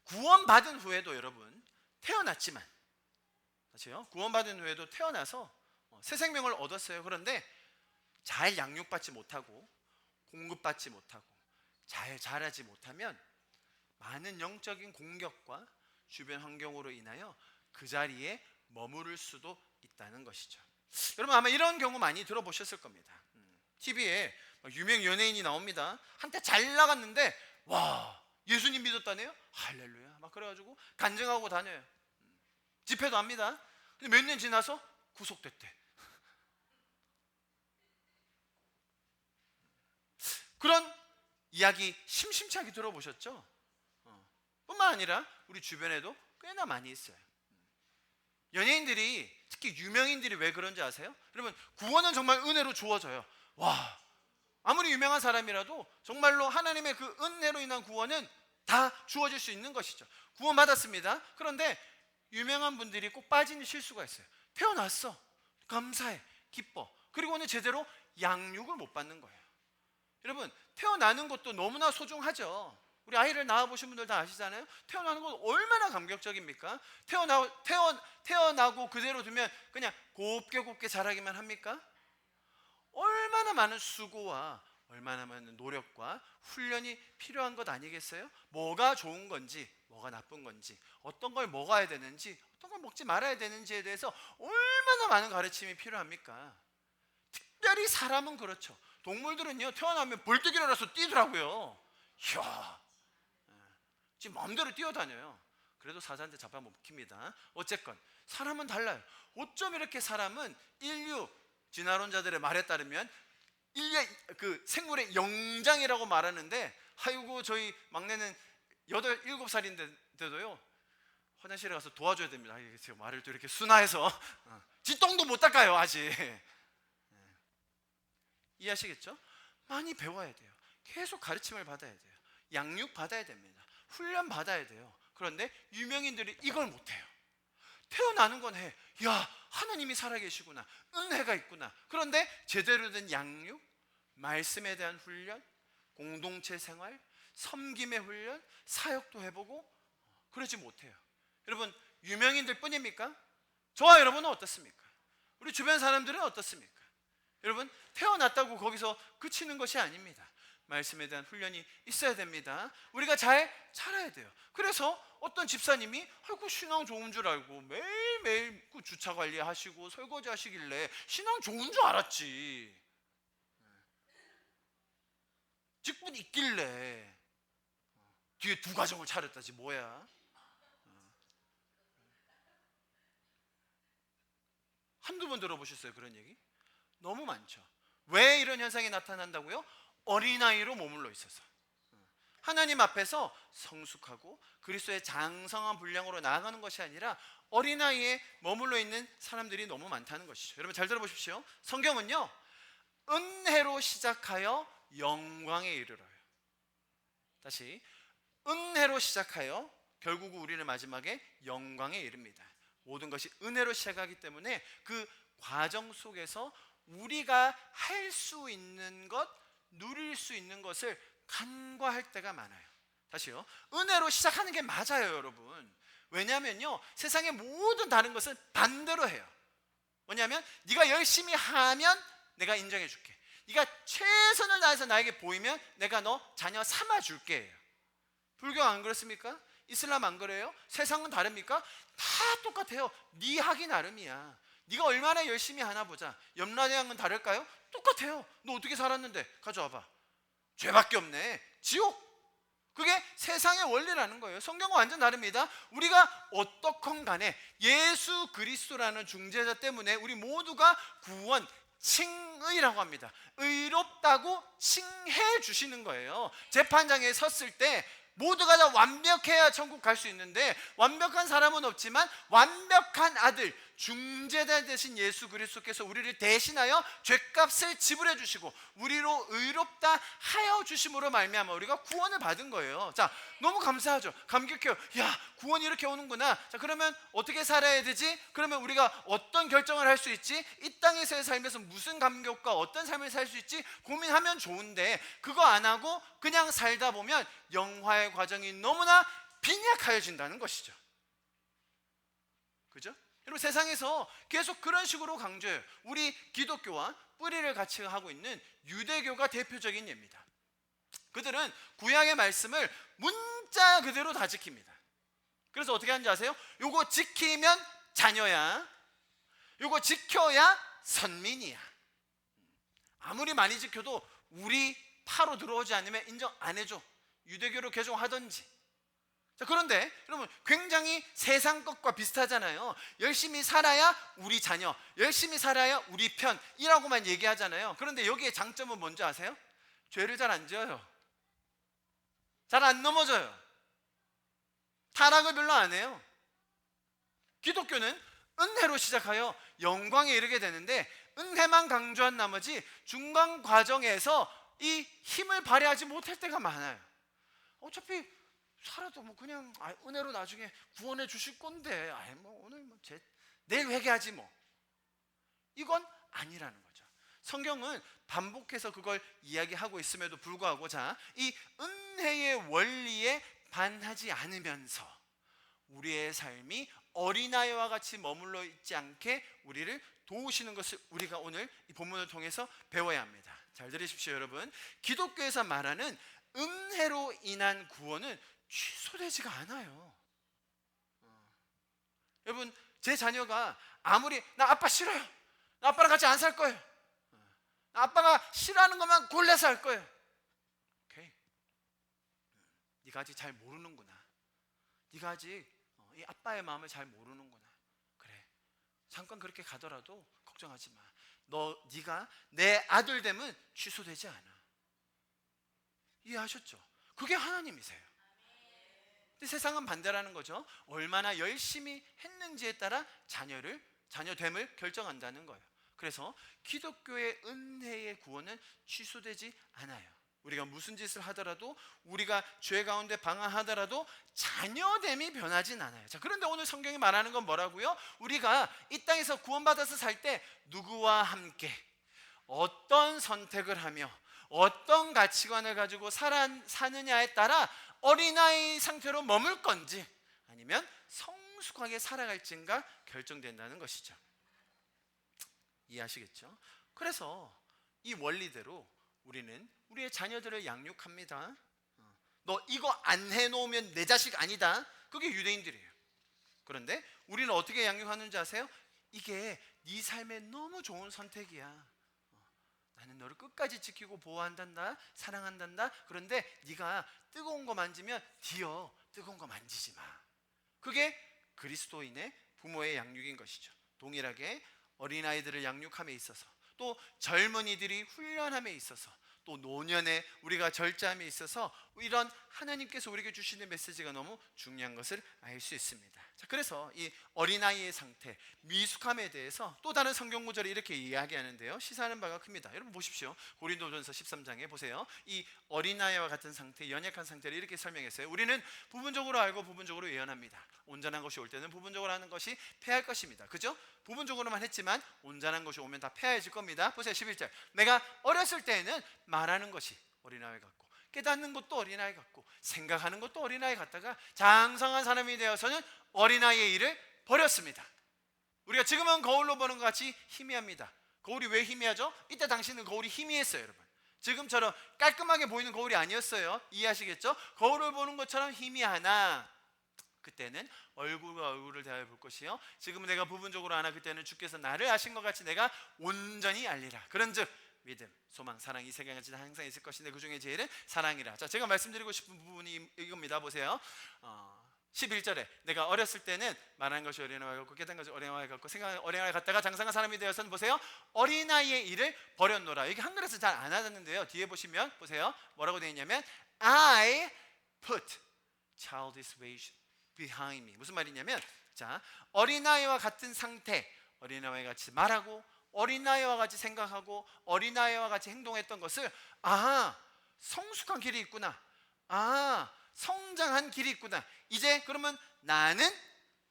구원받은 후에도 여러분, 태어났지만, 그렇죠? 구원받은 후에도 태어나서 새 생명을 얻었어요. 그런데 잘 양육받지 못하고 공급받지 못하고 잘 자라지 못하면 많은 영적인 공격과 주변 환경으로 인하여 그 자리에 머무를 수도 있다는 것이죠. 여러분 아마 이런 경우 많이 들어보셨을 겁니다. TV에 유명 연예인이 나옵니다. 한때 잘 나갔는데 와, 예수님 믿었다네요? 할렐루야 막 그래가지고 간증하고 다녀요. 집회도 합니다. 근데 몇 년 지나서 구속됐대. 그런 이야기 심심찮게 들어보셨죠? 뿐만 아니라 우리 주변에도 꽤나 많이 있어요. 연예인들이, 특히 유명인들이 왜 그런지 아세요? 여러분, 구원은 정말 은혜로 주어져요. 와, 아무리 유명한 사람이라도 정말로 하나님의 그 은혜로 인한 구원은 다 주어질 수 있는 것이죠. 구원 받았습니다. 그런데 유명한 분들이 꼭 빠지는 실수가 있어요. 태어났어, 감사해, 기뻐, 그리고는 제대로 양육을 못 받는 거예요. 여러분, 태어나는 것도 너무나 소중하죠. 우리 아이를 낳아보신 분들 다 아시잖아요. 태어나는 건 얼마나 감격적입니까? 태어나고 그대로 두면 그냥 곱게 자라기만 합니까? 얼마나 많은 수고와 얼마나 많은 노력과 훈련이 필요한 것 아니겠어요? 뭐가 좋은 건지, 뭐가 나쁜 건지, 어떤 걸 먹어야 되는지, 어떤 걸 먹지 말아야 되는지에 대해서 얼마나 많은 가르침이 필요합니까? 특별히 사람은 그렇죠. 동물들은요, 태어나면 벌떡 일어나서 뛰더라고요. 이야, 지금 마음대로 뛰어다녀요. 그래도 사자한테 잡아먹힙니다. 어쨌건 사람은 달라요. 어쩜 이렇게 사람은 인류 진화론자들의 말에 따르면 인류의 그 생물의 영장이라고 말하는데, 아이고 저희 막내는 8, 7살인데도요 화장실에 가서 도와줘야 됩니다. 제가 말을 또 이렇게 순화해서 뒷똥도 못 닦아요 아직. 이해하시겠죠? 많이 배워야 돼요. 계속 가르침을 받아야 돼요. 양육 받아야 됩니다. 훈련 받아야 돼요. 그런데 유명인들이 이걸 못해요. 태어나는 건 해. 야, 하나님이 살아계시구나, 은혜가 있구나. 그런데 제대로 된 양육, 말씀에 대한 훈련, 공동체 생활, 섬김의 훈련, 사역도 해보고 그러지 못해요. 여러분, 유명인들 뿐입니까? 저와 여러분은 어떻습니까? 우리 주변 사람들은 어떻습니까? 여러분, 태어났다고 거기서 그치는 것이 아닙니다. 말씀에 대한 훈련이 있어야 됩니다. 우리가 잘 자라야 돼요. 그래서 어떤 집사님이 아이고 신앙 좋은 줄 알고 매일매일 그 주차 관리하시고 설거지 하시길래 신앙 좋은 줄 알았지, 직분 있길래 뒤에 2가정을 차렸다지 뭐야. 한두 번 들어보셨어요 그런 얘기? 너무 많죠. 왜 이런 현상이 나타난다고요? 어린아이로 머물러 있어서 하나님 앞에서 성숙하고 그리스도의 장성한 분량으로 나아가는 것이 아니라 어린아이에 머물러 있는 사람들이 너무 많다는 것이죠. 여러분 잘 들어보십시오. 성경은요, 은혜로 시작하여 영광에 이르러요. 다시, 은혜로 시작하여 결국 우리는 마지막에 영광에 이릅니다. 모든 것이 은혜로 시작하기 때문에 그 과정 속에서 우리가 할 수 있는 것, 누릴 수 있는 것을 간과할 때가 많아요. 다시요. 은혜로 시작하는 게 맞아요, 여러분. 왜냐하면요, 세상의 모든 다른 것은 반대로 해요. 뭐냐면 네가 열심히 하면 내가 인정해 줄게. 네가 최선을 다해서 나에게 보이면 내가 너 자녀 삼아 줄게. 불교 안 그렇습니까? 이슬람 안 그래요? 세상은 다릅니까? 다 똑같아요. 네 하기 나름이야. 네가 얼마나 열심히 하나 보자. 염라대왕은 다를까요? 똑같아요. 너 어떻게 살았는데? 가져와봐. 죄밖에 없네. 지옥. 그게 세상의 원리라는 거예요. 성경은 완전 다릅니다. 우리가 어떻건 간에 예수 그리스도라는 중재자 때문에 우리 모두가 구원, 칭의라고 합니다. 의롭다고 칭해 주시는 거예요. 재판장에 섰을 때 모두가 다 완벽해야 천국 갈 수 있는데 완벽한 사람은 없지만 완벽한 아들 중재자 되신 예수 그리스도께서 우리를 대신하여 죄값을 지불해 주시고 우리로 의롭다 하여 주심으로 말미암아 우리가 구원을 받은 거예요. 자, 너무 감사하죠. 감격해요. 야, 구원이 이렇게 오는구나. 자, 그러면 어떻게 살아야 되지? 그러면 우리가 어떤 결정을 할 수 있지? 이 땅에서의 삶에서 무슨 감격과 어떤 삶을 살 수 있지? 고민하면 좋은데 그거 안 하고 그냥 살다 보면 영화의 과정이 너무나 빈약하여진다는 것이죠. 그죠? 여러분, 세상에서 계속 그런 식으로 강조해요. 우리 기독교와 뿌리를 같이 하고 있는 유대교가 대표적인 예입니다. 그들은 구약의 말씀을 문자 그대로 다 지킵니다. 그래서 어떻게 하는지 아세요? 요거 지키면 자녀야, 요거 지켜야 선민이야. 아무리 많이 지켜도 우리 파로 들어오지 않으면 인정 안 해줘. 유대교로 개종하든지. 자, 그런데 여러분, 굉장히 세상 것과 비슷하잖아요. 열심히 살아야 우리 자녀, 열심히 살아야 우리 편이라고만 얘기하잖아요. 그런데 여기에 장점은 뭔지 아세요? 죄를 잘 안 지어요. 잘 안 넘어져요. 타락을 별로 안 해요. 기독교는 은혜로 시작하여 영광에 이르게 되는데 은혜만 강조한 나머지 중간 과정에서 이 힘을 발휘하지 못할 때가 많아요. 어차피 살아도 뭐 그냥 은혜로 나중에 구원해 주실 건데 뭐 오늘 뭐 내일 회개하지 뭐. 이건 아니라는 거죠. 성경은 반복해서 그걸 이야기하고 있음에도 불구하고 이 은혜의 원리에 반하지 않으면서 우리의 삶이 어린아이와 같이 머물러 있지 않게 우리를 도우시는 것을 우리가 오늘 이 본문을 통해서 배워야 합니다. 잘 들으십시오, 여러분. 기독교에서 말하는 은혜로 인한 구원은 취소되지가 않아요. 여러분, 제 자녀가 아무리 나 아빠 싫어요, 나 아빠랑 같이 안 살 거예요, 나 아빠가 싫어하는 것만 골라서 할 거예요. 오케이. 네가 아직 잘 모르는구나. 네가 아직 이 아빠의 마음을 잘 모르는구나. 그래, 잠깐 그렇게 가더라도 걱정하지 마. 네가 내 아들 되면 취소되지 않아. 이해하셨죠? 그게 하나님이세요. 근데 세상은 반대라는 거죠. 얼마나 열심히 했는지에 따라 자녀됨을 결정한다는 거예요. 그래서 기독교의 은혜의 구원은 취소되지 않아요. 우리가 무슨 짓을 하더라도, 우리가 죄 가운데 방황하더라도 자녀됨이 변하진 않아요. 자, 그런데 오늘 성경이 말하는 건 뭐라고요? 우리가 이 땅에서 구원받아서 살 때 누구와 함께 어떤 선택을 하며 어떤 가치관을 가지고 사느냐에 따라 어린아이 상태로 머물 건지 아니면 성숙하게 살아갈지가 결정된다는 것이죠. 이해하시겠죠? 그래서 이 원리대로 우리는 우리의 자녀들을 양육합니다. 너 이거 안 해놓으면 내 자식 아니다. 그게 유대인들이에요. 그런데 우리는 어떻게 양육하는지 아세요? 이게 네 삶에 너무 좋은 선택이야. 나는 너를 끝까지 지키고 보호한단다, 사랑한단다. 그런데 네가 뜨거운 거 만지면 뒤어 뜨거운 거 만지지 마. 그게 그리스도인의 부모의 양육인 것이죠. 동일하게 어린아이들을 양육함에 있어서, 또 젊은이들이 훈련함에 있어서, 또 노년에 우리가 절제함에 있어서 이런 하나님께서 우리에게 주시는 메시지가 너무 중요한 것을 알 수 있습니다. 자, 그래서 이 어린아이의 상태, 미숙함에 대해서 또 다른 성경 구절이 이렇게 이야기하는데요, 시사하는 바가 큽니다. 여러분 보십시오. 고린도전서 13장에 보세요. 이 어린아이와 같은 상태, 연약한 상태를 이렇게 설명했어요. 우리는 부분적으로 알고 부분적으로 예언합니다. 온전한 것이 올 때는 부분적으로 하는 것이 패할 것입니다. 그죠? 부분적으로만 했지만 온전한 것이 오면 다 패해질 겁니다. 보세요, 11절. 내가 어렸을 때에는 말하는 것이 어린아이 같고 깨닫는 것도 어린아이 같고 생각하는 것도 어린아이 같다가 장성한 사람이 되어서는 어린아이의 일을 버렸습니다. 우리가 지금은 거울로 보는 것 같이 희미합니다. 거울이 왜 희미하죠? 이때 당시는 거울이 희미했어요, 여러분. 지금처럼 깔끔하게 보이는 거울이 아니었어요. 이해하시겠죠? 거울을 보는 것처럼 희미하나 그때는 얼굴과 얼굴을 대하여 볼 것이요 지금은 내가 부분적으로 아나 그때는 주께서 나를 아신 것 같이 내가 온전히 알리라. 그런즉 믿음, 소망, 사랑 이 세 가지 항상 있을 것인데 그 중에 제일은 사랑이라. 자, 제가 말씀드리고 싶은 부분이 이겁니다. 보세요. 11절에 내가 어렸을 때는 말하는 것이 어린아이 같고 깨닫는 것이 어린아이 같고 생각하는 어린아이 같다가 장성한 사람이 되어서는 보세요. 어린아이의 일을 버렸노라. 이게 한글에서 잘 안 하는데요. 뒤에 보시면 보세요. 뭐라고 되어 있냐면 I put childish ways behind me. 무슨 말이냐면 자, 어린아이와 같은 상태, 어린아이와 같이 말하고 어린아이와 같이 생각하고 어린아이와 같이 행동했던 것을 성숙한 길이 있구나. 성장한 길이 있구나. 이제 그러면 나는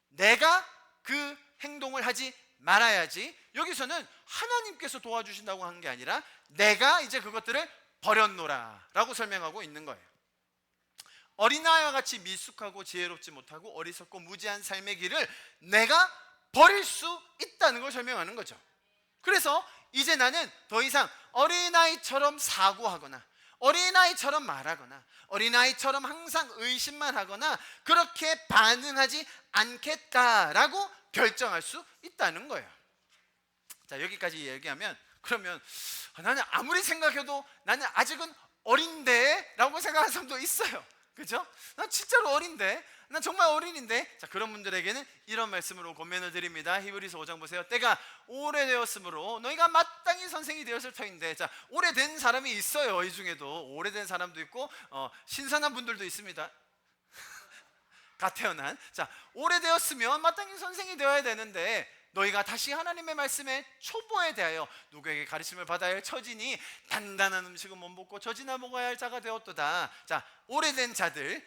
내가 그 행동을 하지 말아야지. 여기서는 하나님께서 도와주신다고 하는 게 아니라 내가 이제 그것들을 버렸노라 라고 설명하고 있는 거예요. 어린아이와 같이 미숙하고 지혜롭지 못하고 어리석고 무지한 삶의 길을 내가 버릴 수 있다는 걸 설명하는 거죠. 그래서 이제 나는 더 이상 어린아이처럼 사고하거나 어린아이처럼 말하거나 어린아이처럼 항상 의심만 하거나 그렇게 반응하지 않겠다라고 결정할 수 있다는 거예요. 자, 여기까지 얘기하면 그러면 나는 아무리 생각해도 나는 아직은 어린데 라고 생각하는 사람도 있어요. 그죠? 난 진짜로 어린데, 난 정말 어린인데. 자, 그런 분들에게는 이런 말씀으로 권면을 드립니다. 히브리서 5장 보세요. 때가 오래되었으므로 너희가 마땅히 선생이 되었을 터인데. 자, 오래된 사람이 있어요. 이 중에도 오래된 사람도 있고 신선한 분들도 있습니다. 다 태어난. 자, 오래되었으면 마땅히 선생이 되어야 되는데 너희가 다시 하나님의 말씀에 초보에 대하여 누구에게 가르침을 받아야 할 처지니 단단한 음식은 못 먹고 젖이나 먹어야 할 자가 되었도다. 자, 오래된 자들을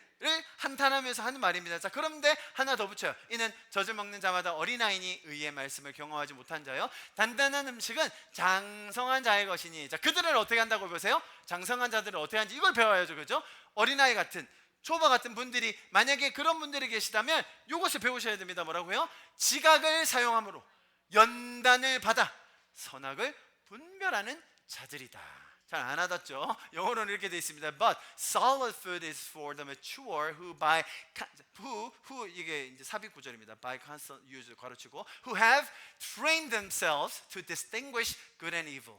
한탄하면서 하는 말입니다. 자, 그런데 하나 더 붙여요. 이는 젖을 먹는 자마다 어린아이니 의의 말씀을 경험하지 못한 자요 단단한 음식은 장성한 자의 것이니. 자, 그들을 어떻게 한다고 보세요? 장성한 자들을 어떻게 하는지 이걸 배워야죠. 그죠? 어린아이 같은 초보 같은 분들이 만약에 그런 분들이 계시다면 이것을 배우셔야 됩니다. 뭐라고요? 지각을 사용함으로 연단을 받아 선악을 분별하는 자들이다. 잘 안 와닿죠? 영어로는 이렇게 되어 있습니다. But solid food is for the mature who 이게 이제 삽입 구절입니다. By constant use 가로치고 who have trained themselves to distinguish good and evil.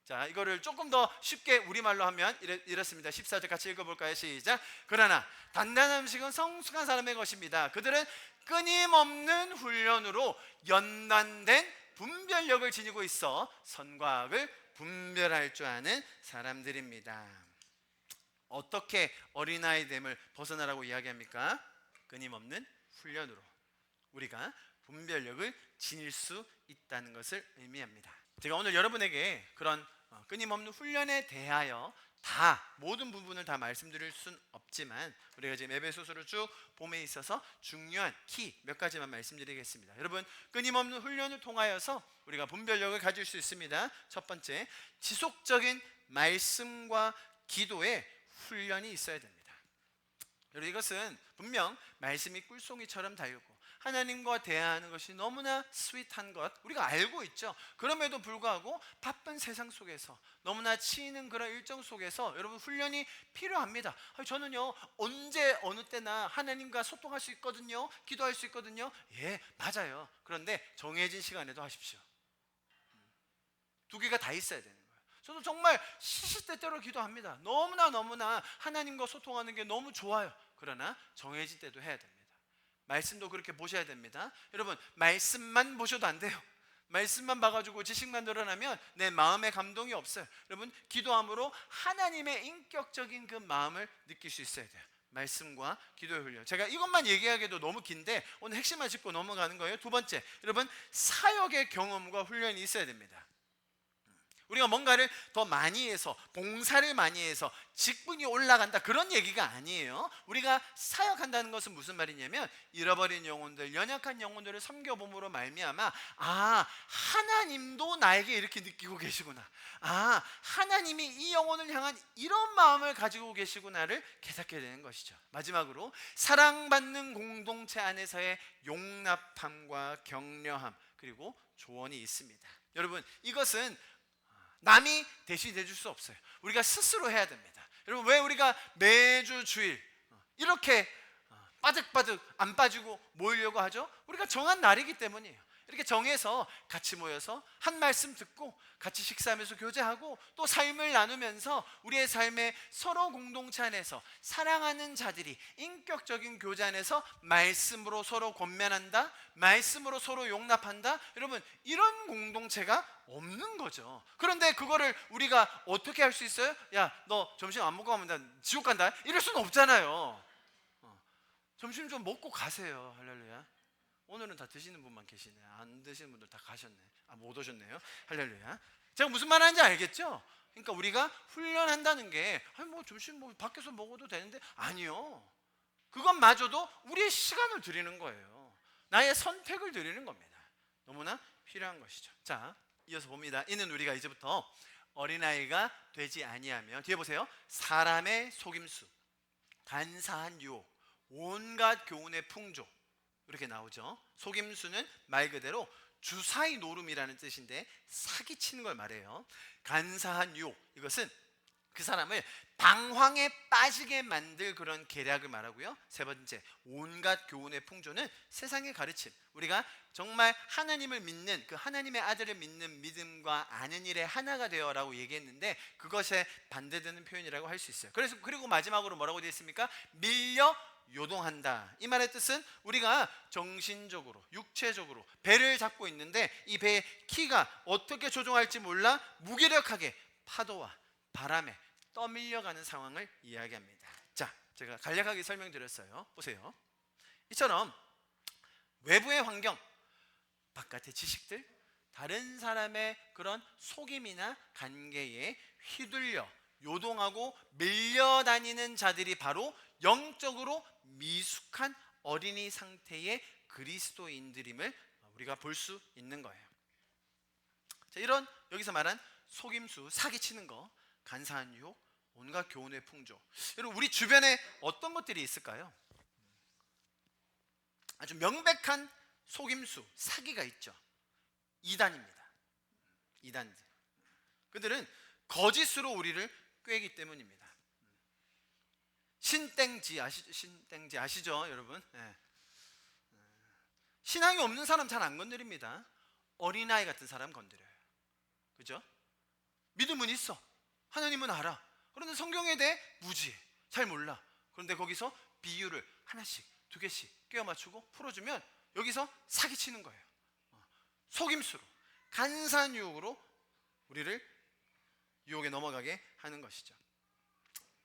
자, 이거를 조금 더 쉽게 우리말로 하면 이렇습니다. 14절 같이 읽어볼까요? 시작. 그러나 단단한 음식은 성숙한 사람의 것입니다. 그들은 끊임없는 훈련으로 연단된 분별력을 지니고 있어 선과 악을 분별할 줄 아는 사람들입니다. 어떻게 어린아이됨을 벗어나라고 이야기합니까? 끊임없는 훈련으로 우리가 분별력을 지닐 수 있다는 것을 의미합니다. 제가 오늘 여러분에게 그런 끊임없는 훈련에 대하여 다 모든 부분을 다 말씀드릴 순 없지만 우리가 지금 에베소서를 쭉 봄에 있어서 중요한 키 몇 가지만 말씀드리겠습니다. 여러분, 끊임없는 훈련을 통하여서 우리가 분별력을 가질 수 있습니다. 첫 번째, 지속적인 말씀과 기도의 훈련이 있어야 됩니다. 여러분, 이것은 분명 말씀이 꿀송이처럼 달고 하나님과 대화하는 것이 너무나 스윗한 것 우리가 알고 있죠. 그럼에도 불구하고 바쁜 세상 속에서 너무나 치이는 그런 일정 속에서 여러분 훈련이 필요합니다. 저는요 언제 어느 때나 하나님과 소통할 수 있거든요. 기도할 수 있거든요. 예, 맞아요. 그런데 정해진 시간에도 하십시오. 두 개가 다 있어야 되는 거예요. 저도 정말 시시때때로 기도합니다. 너무나 하나님과 소통하는 게 너무 좋아요. 그러나 정해진 때도 해야 됩니다. 말씀도 그렇게 보셔야 됩니다. 여러분, 말씀만 보셔도 안 돼요. 말씀만 봐가지고 지식만 늘어나면 내 마음에 감동이 없어요. 여러분, 기도함으로 하나님의 인격적인 그 마음을 느낄 수 있어야 돼요. 말씀과 기도의 훈련. 제가 이것만 얘기하기도 너무 긴데 오늘 핵심만 짚고 넘어가는 거예요. 두 번째, 여러분, 사역의 경험과 훈련이 있어야 됩니다. 우리가 뭔가를 더 많이 해서, 봉사를 많이 해서 직분이 올라간다, 그런 얘기가 아니에요. 우리가 사역한다는 것은 무슨 말이냐면, 잃어버린 영혼들, 연약한 영혼들을 섬겨봄으로 말미암아, 아, 하나님도 나에게 이렇게 느끼고 계시구나, 아, 하나님이 이 영혼을 향한 이런 마음을 가지고 계시구나를 깨닫게 되는 것이죠. 마지막으로, 사랑받는 공동체 안에서의 용납함과 격려함, 그리고 조언이 있습니다. 여러분, 이것은 남이 대신해 줄 수 없어요. 우리가 스스로 해야 됩니다. 여러분, 왜 우리가 매주 주일 이렇게 빠득빠득 안 빠지고 모이려고 하죠? 우리가 정한 날이기 때문이에요. 이렇게 정해서 같이 모여서 한 말씀 듣고 같이 식사하면서 교제하고 또 삶을 나누면서 우리의 삶에 서로 공동체 안에서 사랑하는 자들이 인격적인 교제 안에서 말씀으로 서로 권면한다, 말씀으로 서로 용납한다. 여러분, 이런 공동체가 없는 거죠. 그런데 그거를 우리가 어떻게 할 수 있어요? 야, 너 점심 안 먹고 가면 나 지옥 간다, 이럴 수는 없잖아요. 점심 좀 먹고 가세요. 할렐루야. 오늘은 다 드시는 분만 계시네. 안 드시는 분들 다 가셨네. 못 오셨네요. 할렐루야. 제가 무슨 말 하는지 알겠죠? 그러니까 우리가 훈련한다는 게, 아니 뭐 점심 뭐 밖에서 먹어도 되는데, 아니요. 그것마저도 우리의 시간을 드리는 거예요. 나의 선택을 드리는 겁니다. 너무나 필요한 것이죠. 자, 이어서 봅니다. 이는 우리가 이제부터 어린아이가 되지 아니하며, 뒤에 보세요. 사람의 속임수, 간사한 유혹, 온갖 교훈의 풍조, 이렇게 나오죠. 속임수는 말 그대로 주사위 노름이라는 뜻인데 사기치는 걸 말해요. 간사한 유혹, 이것은 그 사람을 방황에 빠지게 만들 그런 계략을 말하고요. 세 번째, 온갖 교훈의 풍조는 세상의 가르침, 우리가 정말 하나님을 믿는, 그 하나님의 아들을 믿는 믿음과 아는 일에 하나가 되어라고 얘기했는데, 그것에 반대되는 표현이라고 할 수 있어요. 그래서 그리고 마지막으로 뭐라고 되어 있습니까? 밀려 요동한다. 이 말의 뜻은 우리가 정신적으로, 육체적으로 배를 잡고 있는데 이 배의 키가 어떻게 조종할지 몰라 무기력하게 파도와 바람에 떠밀려가는 상황을 이야기합니다. 자, 제가 간략하게 설명드렸어요. 보세요. 이처럼 외부의 환경, 바깥의 지식들, 다른 사람의 그런 속임이나 관계에 휘둘려 요동하고 밀려다니는 자들이 바로 영적으로 미숙한 어린이 상태의 그리스도인들임을 우리가 볼 수 있는 거예요. 자, 이런 여기서 말한 속임수, 사기치는 거, 간사한 유혹, 온갖 교훈의 풍조, 여러분 우리 주변에 어떤 것들이 있을까요? 아주 명백한 속임수, 사기가 있죠. 이단입니다. 이단들, 그들은 거짓으로 우리를 꿰기 때문입니다. 신땡지 아시죠, 여러분? 네. 신앙이 없는 사람 잘 안 건드립니다. 어린아이 같은 사람 건드려요. 그죠? 믿음은 있어, 하나님은 알아. 그런데 성경에 대해 무지해, 잘 몰라. 그런데 거기서 비유를 하나씩, 두 개씩 끼워 맞추고 풀어주면 여기서 사기치는 거예요. 속임수로, 간사한 유혹으로 우리를 유혹에 넘어가게 하는 것이죠.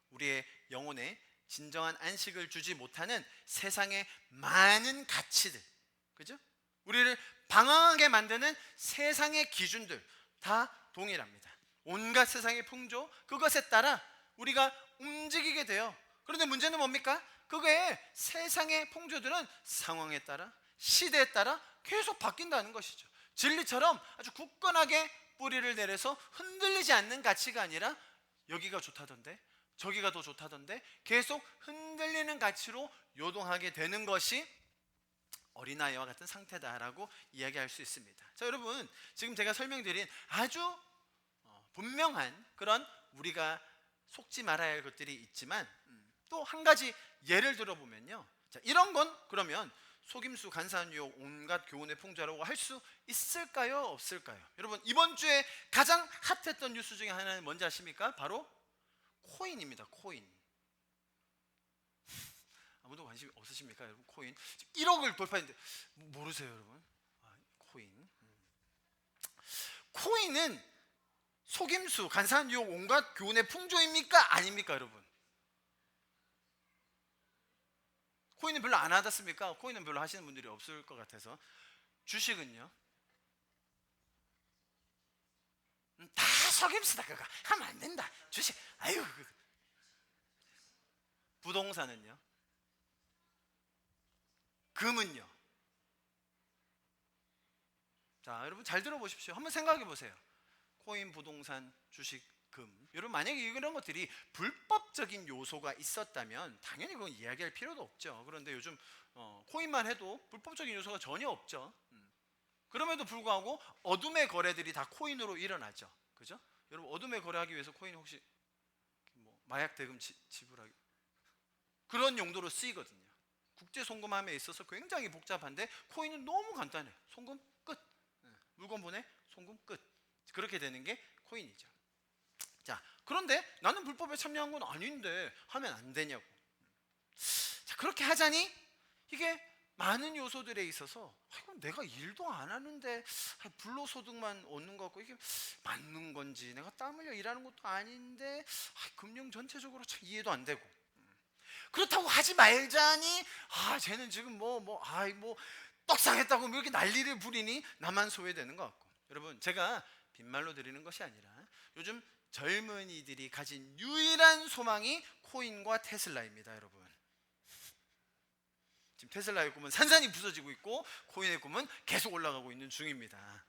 우리의 영혼에 진정한 안식을 주지 못하는 세상의 많은 가치들, 그죠? 우리를 방황하게 만드는 세상의 기준들 다 동일합니다. 온갖 세상의 풍조, 그것에 따라 우리가 움직이게 돼요. 그런데 문제는 뭡니까? 그거의 세상의 풍조들은 상황에 따라, 시대에 따라 계속 바뀐다는 것이죠. 진리처럼 아주 굳건하게 뿌리를 내려서 흔들리지 않는 가치가 아니라, 여기가 좋다던데 저기가 더 좋다던데, 계속 흔들리는 가치로 요동하게 되는 것이 어린아이와 같은 상태다라고 이야기할 수 있습니다. 자, 여러분, 지금 제가 설명드린 아주 분명한 그런 우리가 속지 말아야 할 것들이 있지만, 또 한 가지 예를 들어보면요. 자, 이런 건 그러면 속임수, 간사한 유혹, 온갖 교훈의 풍조라고 할 수 있을까요, 없을까요? 여러분, 이번 주에 가장 핫했던 뉴스 중에 하나는 뭔지 아십니까? 바로 코인입니다. 코인. 아무도 관심 없으십니까, 여러분? 코인 1억을 돌파했는데 모르세요, 여러분? 코인. 코인은 속임수, 간사한 유혹, 온갖 교훈의 풍조입니까, 아닙니까, 여러분? 코인은 별로 안 하셨습니까? 코인은 별로 하시는 분들이 없을 것 같아서. 주식은요? 다 속임수다, 그거 하면 안 된다. 주식, 아유. 부동산은요? 금은요? 자, 여러분 잘 들어보십시오. 한번 생각해 보세요. 코인, 부동산, 주식, 금. 여러분 만약에 이런 것들이 불법적인 요소가 있었다면 당연히 그건 이야기할 필요도 없죠. 그런데 요즘 코인만 해도 불법적인 요소가 전혀 없죠. 그럼에도 불구하고 어둠의 거래들이 다 코인으로 일어나죠. 그죠? 여러분 어둠의 거래하기 위해서 코인 혹시 뭐 마약 대금 지불하기 그런 용도로 쓰이거든요. 국제 송금함에 있어서 굉장히 복잡한데 코인은 너무 간단해요. 송금 끝. 물건 보내, 송금 끝. 그렇게 되는 게 코인이죠. 자, 그런데 나는 불법에 참여한 건 아닌데 하면 안 되냐고. 자, 그렇게 하자니 이게 많은 요소들에 있어서 내가 일도 안 하는데 불로소득만 얻는 것 같고 이게 맞는 건지, 내가 땀 흘려 일하는 것도 아닌데 금융 전체적으로 참 이해도 안 되고, 그렇다고 하지 말자니 쟤는 지금 뭐 떡상했다고 뭐 이렇게 난리를 부리니 나만 소외되는 것 같고. 여러분 제가 빈말로 드리는 것이 아니라 요즘 젊은이들이 가진 유일한 소망이 코인과 테슬라입니다. 여러분 지금 테슬라의 꿈은 산산이 부서지고 있고 코인의 꿈은 계속 올라가고 있는 중입니다.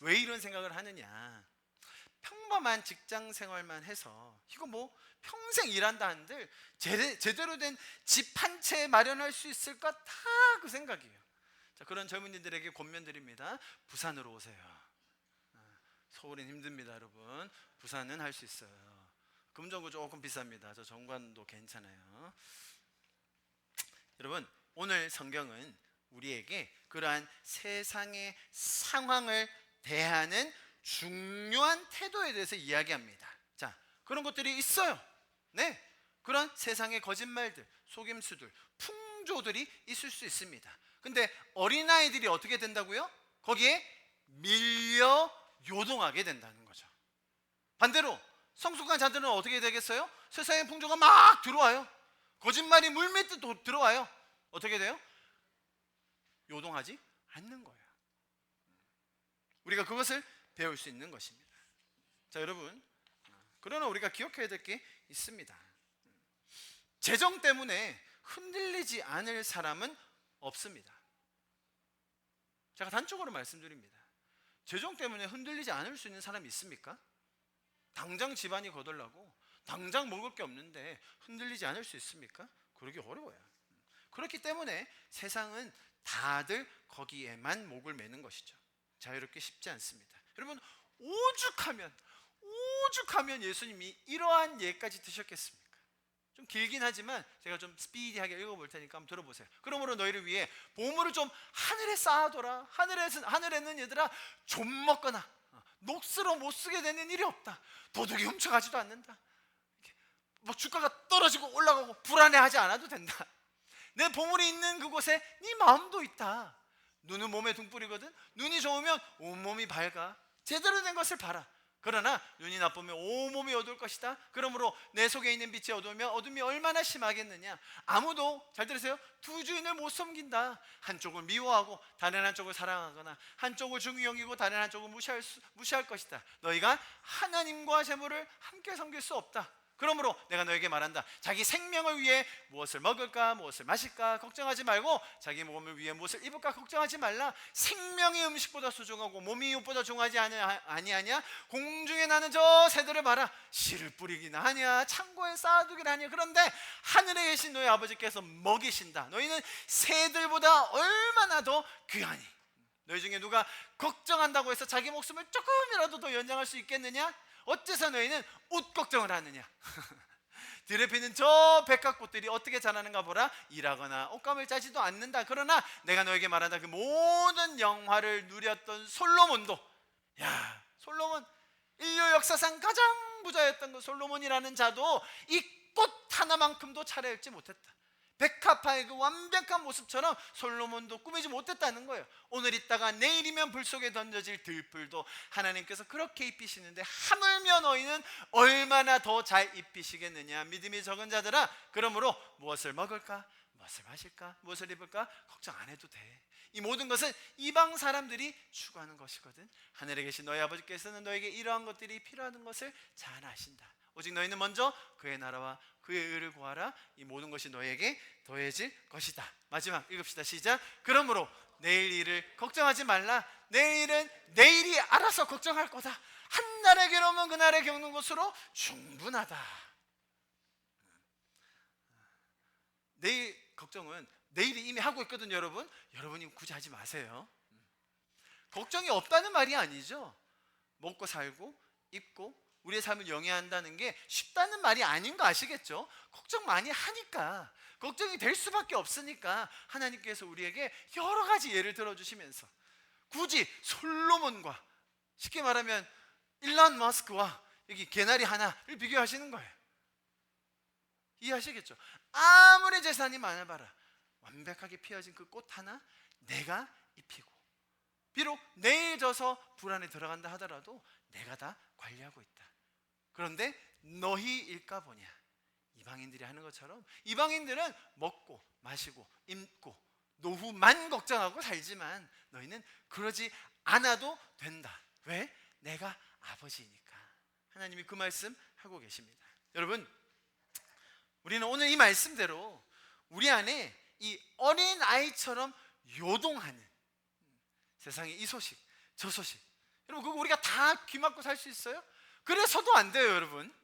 왜 이런 생각을 하느냐, 평범한 직장 생활만 해서 이거 뭐 평생 일한다 한들 제대로 된 집 한 채 마련할 수 있을까, 다 그 생각이에요. 자, 그런 젊은이들에게 권면드립니다. 부산으로 오세요. 서울은 힘듭니다. 여러분 부산은 할 수 있어요. 금정구 조금 비쌉니다. 저 정관도 괜찮아요. 여러분 오늘 성경은 우리에게 그러한 세상의 상황을 대하는 중요한 태도에 대해서 이야기합니다. 자, 그런 것들이 있어요. 네, 그런 세상의 거짓말들, 속임수들, 풍조들이 있을 수 있습니다. 근데 어린아이들이 어떻게 된다고요? 거기에 밀려 요동하게 된다는 거죠. 반대로 성숙한 자들은 어떻게 되겠어요? 세상의 풍조가 막 들어와요. 거짓말이 물밀듯 들어와요. 어떻게 돼요? 요동하지 않는 거예요. 우리가 그것을 배울 수 있는 것입니다. 자, 여러분 그러나 우리가 기억해야 될 게 있습니다. 재정 때문에 흔들리지 않을 사람은 없습니다. 제가 단적으로 말씀드립니다. 재정 때문에 흔들리지 않을 수 있는 사람이 있습니까? 당장 집안이 거덜나고 당장 먹을 게 없는데 흔들리지 않을 수 있습니까? 그러기 어려워요. 그렇기 때문에 세상은 다들 거기에만 목을 매는 것이죠. 자유롭기 쉽지 않습니다. 여러분 오죽하면 예수님이 이러한 예까지 드셨겠습니까? 좀 길긴 하지만 제가 좀 스피디하게 읽어볼 테니까 한번 들어보세요. 그러므로 너희를 위해 보물을 좀 하늘에 쌓아둬라. 하늘에는 얘들아 좀 먹거나 녹슬어 못 쓰게 되는 일이 없다. 도둑이 훔쳐가지도 않는다. 뭐 주가가 떨어지고 올라가고 불안해하지 않아도 된다. 내 보물이 있는 그곳에 네 마음도 있다. 눈은 몸에 등불이거든. 눈이 좋으면 온몸이 밝아. 제대로 된 것을 봐라. 그러나 눈이 나쁘면 온몸이 어두울 것이다. 그러므로 내 속에 있는 빛이 어두우면 어둠이 얼마나 심하겠느냐. 아무도, 잘 들으세요, 두 주인을 못 섬긴다. 한쪽을 미워하고 다른 한쪽을 사랑하거나 한쪽을 중히 여기고 다른 한쪽을 무시할 것이다. 너희가 하나님과 재물을 함께 섬길 수 없다. 그러므로 내가 너에게 말한다. 자기 생명을 위해 무엇을 먹을까 무엇을 마실까 걱정하지 말고 자기 몸을 위해 무엇을 입을까 걱정하지 말라. 생명이 음식보다 소중하고 몸이 옷보다 중하지 아니하냐. 공중에 나는 저 새들을 봐라. 씨를 뿌리기나 하냐 창고에 쌓아두기나 하냐. 그런데 하늘에 계신 너희 아버지께서 먹이신다. 너희는 새들보다 얼마나 더 귀하니. 너희 중에 누가 걱정한다고 해서 자기 목숨을 조금이라도 더 연장할 수 있겠느냐. 어째서 너희는 옷 걱정을 하느냐. 들에 피는 저 백합꽃들이 어떻게 자라는가 보라. 일하거나 옷감을 짜지도 않는다. 그러나 내가 너에게 말한다. 그 모든 영화를 누렸던 솔로몬도, 야, 솔로몬 인류 역사상 가장 부자였던 그 솔로몬이라는 자도 이 꽃 하나만큼도 차려입지 못했다. 백합화의 그 완벽한 모습처럼 솔로몬도 꾸미지 못했다는 거예요. 오늘 있다가 내일이면 불 속에 던져질 들불도 하나님께서 그렇게 입히시는데 하물며 너희는 얼마나 더 잘 입히시겠느냐. 믿음이 적은 자들아, 그러므로 무엇을 먹을까 무엇을 마실까? 무엇을 입을까? 걱정 안 해도 돼. 이 모든 것은 이방 사람들이 추구하는 것이거든. 하늘에 계신 너희 아버지께서는 너에게 이러한 것들이 필요한 것을 잘 아신다. 오직 너희는 먼저 그의 나라와 그의 의를 구하라. 이 모든 것이 너에게 더해질 것이다. 마지막 읽읍시다. 시작. 그러므로 내일 일을 걱정하지 말라. 내일은 내일이 알아서 걱정할 거다. 한 날의 괴로움은 그날의 겪는 것으로 충분하다. 내일 걱정은 내일이 이미 하고 있거든요. 여러분이 굳이 하지 마세요. 걱정이 없다는 말이 아니죠. 먹고 살고 입고 우리의 삶을 영위한다는 게 쉽다는 말이 아닌 거 아시겠죠? 걱정 많이 하니까, 걱정이 될 수밖에 없으니까 하나님께서 우리에게 여러 가지 예를 들어주시면서 굳이 솔로몬과 쉽게 말하면 일론 머스크와 여기 개나리 하나를 비교하시는 거예요. 이해하시겠죠? 아무리 재산이 많아봐라, 완벽하게 피어진 그 꽃 하나 내가 입히고, 비록 내일 져서 불안에 들어간다 하더라도 내가 다 관리하고 있다. 그런데 너희 일까 보냐. 이방인들이 하는 것처럼 이방인들은 먹고 마시고 입고 노후만 걱정하고 살지만 너희는 그러지 않아도 된다. 왜? 내가 아버지니까. 하나님이 그 말씀 하고 계십니다. 여러분, 우리는 오늘 이 말씀대로 우리 안에 이 어린 아이처럼 요동하는 세상의 이 소식 저 소식, 여러분 그거 우리가 다 귀 막고 살 수 있어요? 그래서도 안 돼요. 여러분,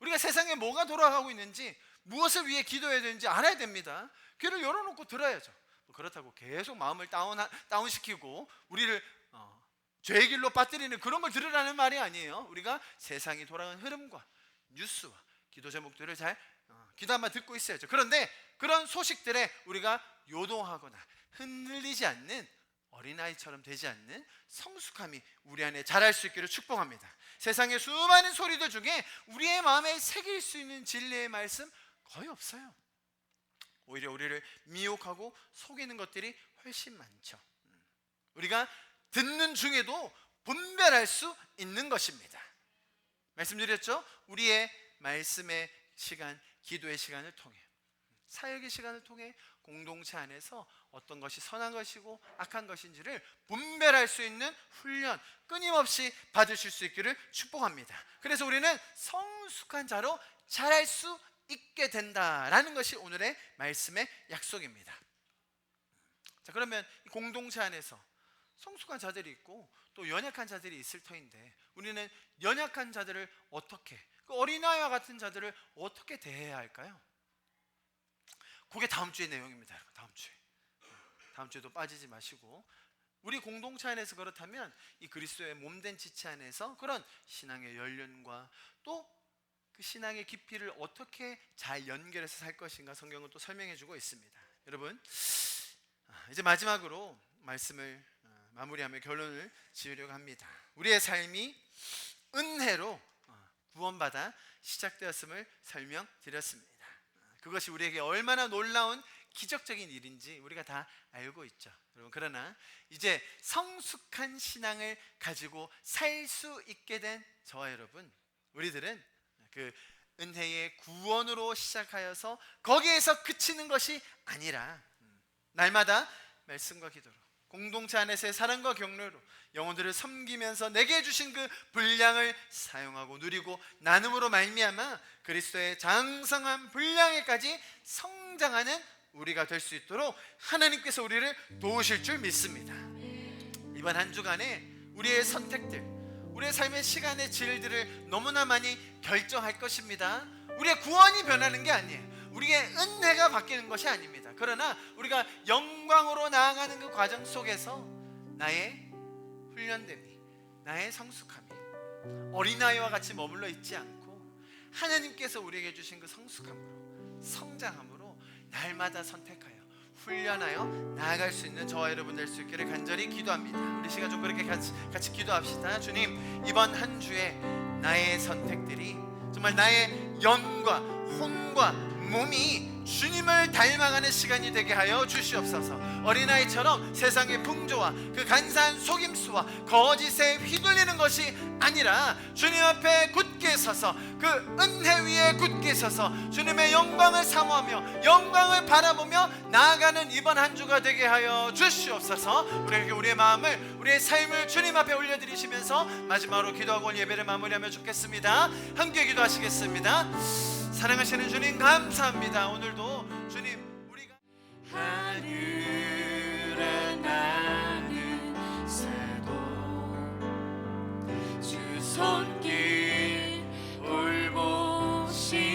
우리가 세상에 뭐가 돌아가고 있는지, 무엇을 위해 기도해야 되는지 알아야 됩니다. 귀를 열어놓고 들어야죠. 그렇다고 계속 마음을 다운시키고 우리를 죄의 길로 빠뜨리는 그런 걸 들으라는 말이 아니에요. 우리가 세상이 돌아가는 흐름과 뉴스와 기도 제목들을 잘 귀담아 듣고 있어야죠. 그런데 그런 소식들에 우리가 요동하거나 흔들리지 않는, 어린아이처럼 되지 않는 성숙함이 우리 안에 자랄 수 있기를 축복합니다. 세상의 수많은 소리들 중에 우리의 마음에 새길 수 있는 진리의 말씀 거의 없어요. 오히려 우리를 미혹하고 속이는 것들이 훨씬 많죠. 우리가 듣는 중에도 분별할 수 있는 것입니다. 말씀드렸죠? 우리의 말씀의 시간, 기도의 시간을 통해, 사역의 시간을 통해 공동체 안에서 어떤 것이 선한 것이고 악한 것인지를 분별할 수 있는 훈련 끊임없이 받으실 수 있기를 축복합니다. 그래서 우리는 성숙한 자로 자랄 수 있게 된다라는 것이 오늘의 말씀의 약속입니다. 자, 그러면 공동체 안에서 성숙한 자들이 있고 또 연약한 자들이 있을 터인데, 우리는 연약한 자들을 어떻게, 그 어린아이와 같은 자들을 어떻게 대해야 할까요? 그게 다음 주의 내용입니다. 다음 주에도 빠지지 마시고, 우리 공동체 안에서 그렇다면 이 그리스도의 몸된 지체 안에서 그런 신앙의 연륜과 또 그 신앙의 깊이를 어떻게 잘 연결해서 살 것인가 성경은 또 설명해 주고 있습니다. 여러분, 이제 마지막으로 말씀을 마무리하며 결론을 지으려고 합니다. 우리의 삶이 은혜로 구원받아 시작되었음을 설명드렸습니다. 그것이 우리에게 얼마나 놀라운 기적적인 일인지 우리가 다 알고 있죠. 여러분, 그러나 이제 성숙한 신앙을 가지고 살 수 있게 된 저와 여러분, 우리들은 그 은혜의 구원으로 시작하여서 거기에서 그치는 것이 아니라 날마다 말씀과 기도로, 공동체 안에서의 사랑과 격려로 영혼들을 섬기면서 내게 주신 그 분량을 사용하고 누리고 나눔으로 말미암아 그리스도의 장성한 분량에까지 성장하는 우리가 될 수 있도록 하나님께서 우리를 도우실 줄 믿습니다. 이번 한 주간에 우리의 선택들, 우리의 삶의 시간의 질들을 너무나 많이 결정할 것입니다. 우리의 구원이 변하는 게 아니에요. 우리의 은혜가 바뀌는 것이 아닙니다. 그러나 우리가 영광으로 나아가는 그 과정 속에서 나의 훈련됨이, 나의 성숙함이 어린아이와 같이 머물러 있지 않고 하나님께서 우리에게 주신 그 성숙함으로, 성장함으로 날마다 선택하여 훈련하여 나아갈 수 있는 저와 여러분 될 수 있기를 간절히 기도합니다. 우리 시간 좀 그렇게 같이 기도합시다. 주님, 이번 한 주에 나의 선택들이 정말 나의 영과 혼과 몸이 주님을 닮아가는 시간이 되게 하여 주시옵소서. 어린아이처럼 세상의 풍조와 그 간사한 속임수와 거짓에 휘둘리는 것이 아니라 주님 앞에 굳게 서서 그 은혜 위에 굳게 서서 주님의 영광을 사모하며 영광을 바라보며 나아가는 이번 한 주가 되게 하여 주시옵소서. 우리에게 우리의 마음을, 우리의 삶을 주님 앞에 올려드리시면서 마지막으로 기도하고 예배를 마무리하면 좋겠습니다. 함께 기도하시겠습니다. 사랑하시는 주님 감사합니다. 오늘도 주님 우리가 하늘에 나는 새도 주 손길 돌보시네.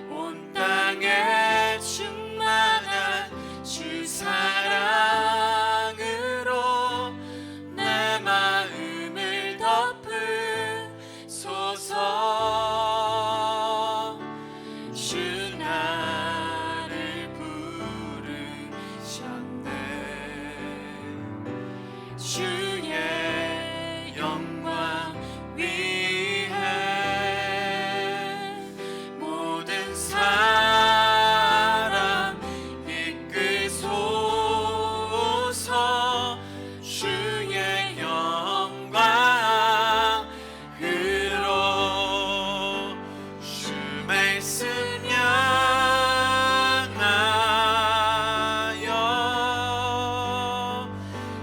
온 땅에 충만한 주 사랑으로 내 마음을 덮으소서. 주 나를 부르셨네. 주의 영광 위해 모든 사람 이끄소서. 주의 영광으로 주 말씀 향하여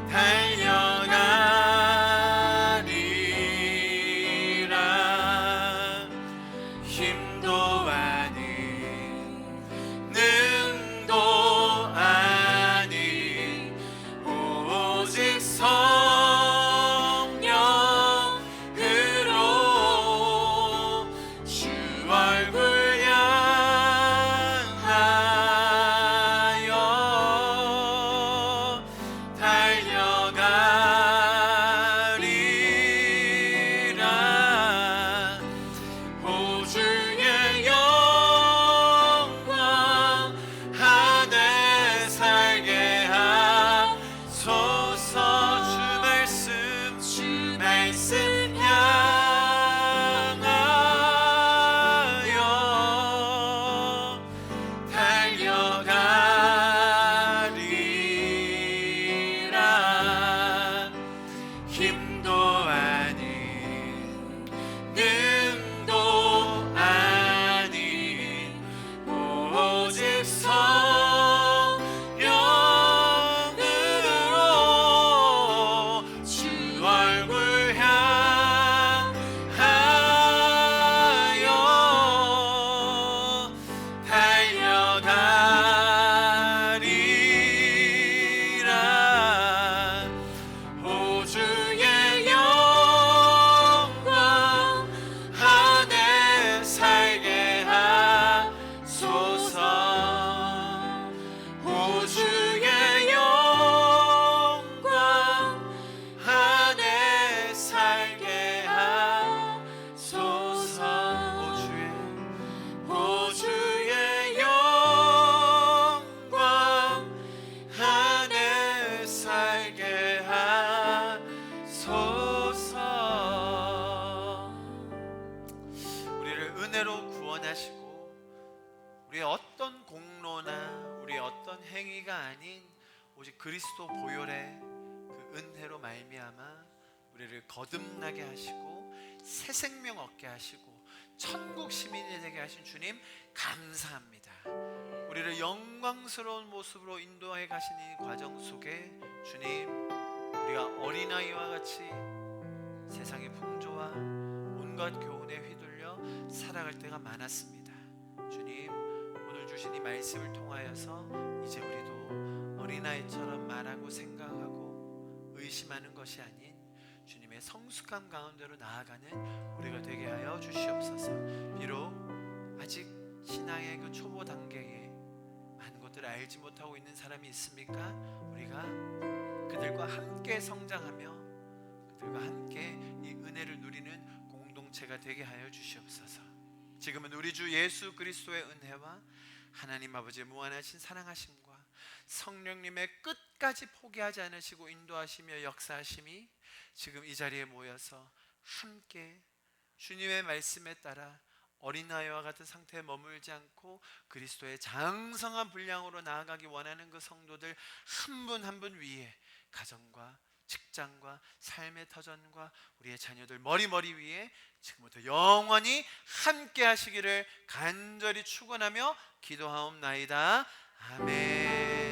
달려가리라. 힘도 아닌 능도 아닌 오직 성령으로 주 얼굴 향하여 달려가리라. 오 주의 영광 안에 살게 하소서. 주 말씀 향하여 달려가리라. 힘도 아닌 능도 아닌 오직 성령으로 주 얼굴 향하여 달려가리라. 오 주의 영광 안에 살게 하소서. 오 주의 영광 안에 살게 하소서. 오 주의 영광 안에 살게 하소서. 우리를 은혜로 구원하시고 우리의 어떤 공로나 우리의 어떤 행위가 아닌 오직 그리스도 보혈의 그 은혜로 말미암아 우리를 거듭나게 하시고 새 생명 얻게 하시고 천국 시민이 되게 하신 주님 감사합니다. 우리를 영광스러운 모습으로 인도해 가신 이 과정 속에 주님, 우리가 어린아이와 같이 세상의 풍조와 온갖 교훈에 휘둘려 살아갈 때가 많았습니다. 주님, 오늘 주신 이 말씀을 통하여서 이제 우리도 어린아이처럼 말하고 생각하고 의심하는 것이 아닌 주님의 성숙함 가운데로 나아가는 우리가 되게 하여 주시옵소서. 비록 아직 신앙의 그 초보 단계에 많은 것들을 알지 못하고 있는 사람이 있습니까? 우리가 그들과 함께 성장하며 그들과 함께 이 은혜를 누리는 공동체가 되게 하여 주시옵소서. 지금은 우리 주 예수 그리스도의 은혜와 하나님 아버지의 무한하신 사랑하심과 성령님의 끝까지 포기하지 않으시고 인도하시며 역사하심이 지금 이 자리에 모여서 함께 주님의 말씀에 따라 어린아이와 같은 상태에 머물지 않고 그리스도의 장성한 분량으로 나아가기 원하는 그 성도들 한 분 한 분 위에 가정과 직장과 삶의 터전과 우리의 자녀들 머리 위에 지금부터 영원히 함께 하시기를 간절히 축원하며 기도하옵나이다. 아멘.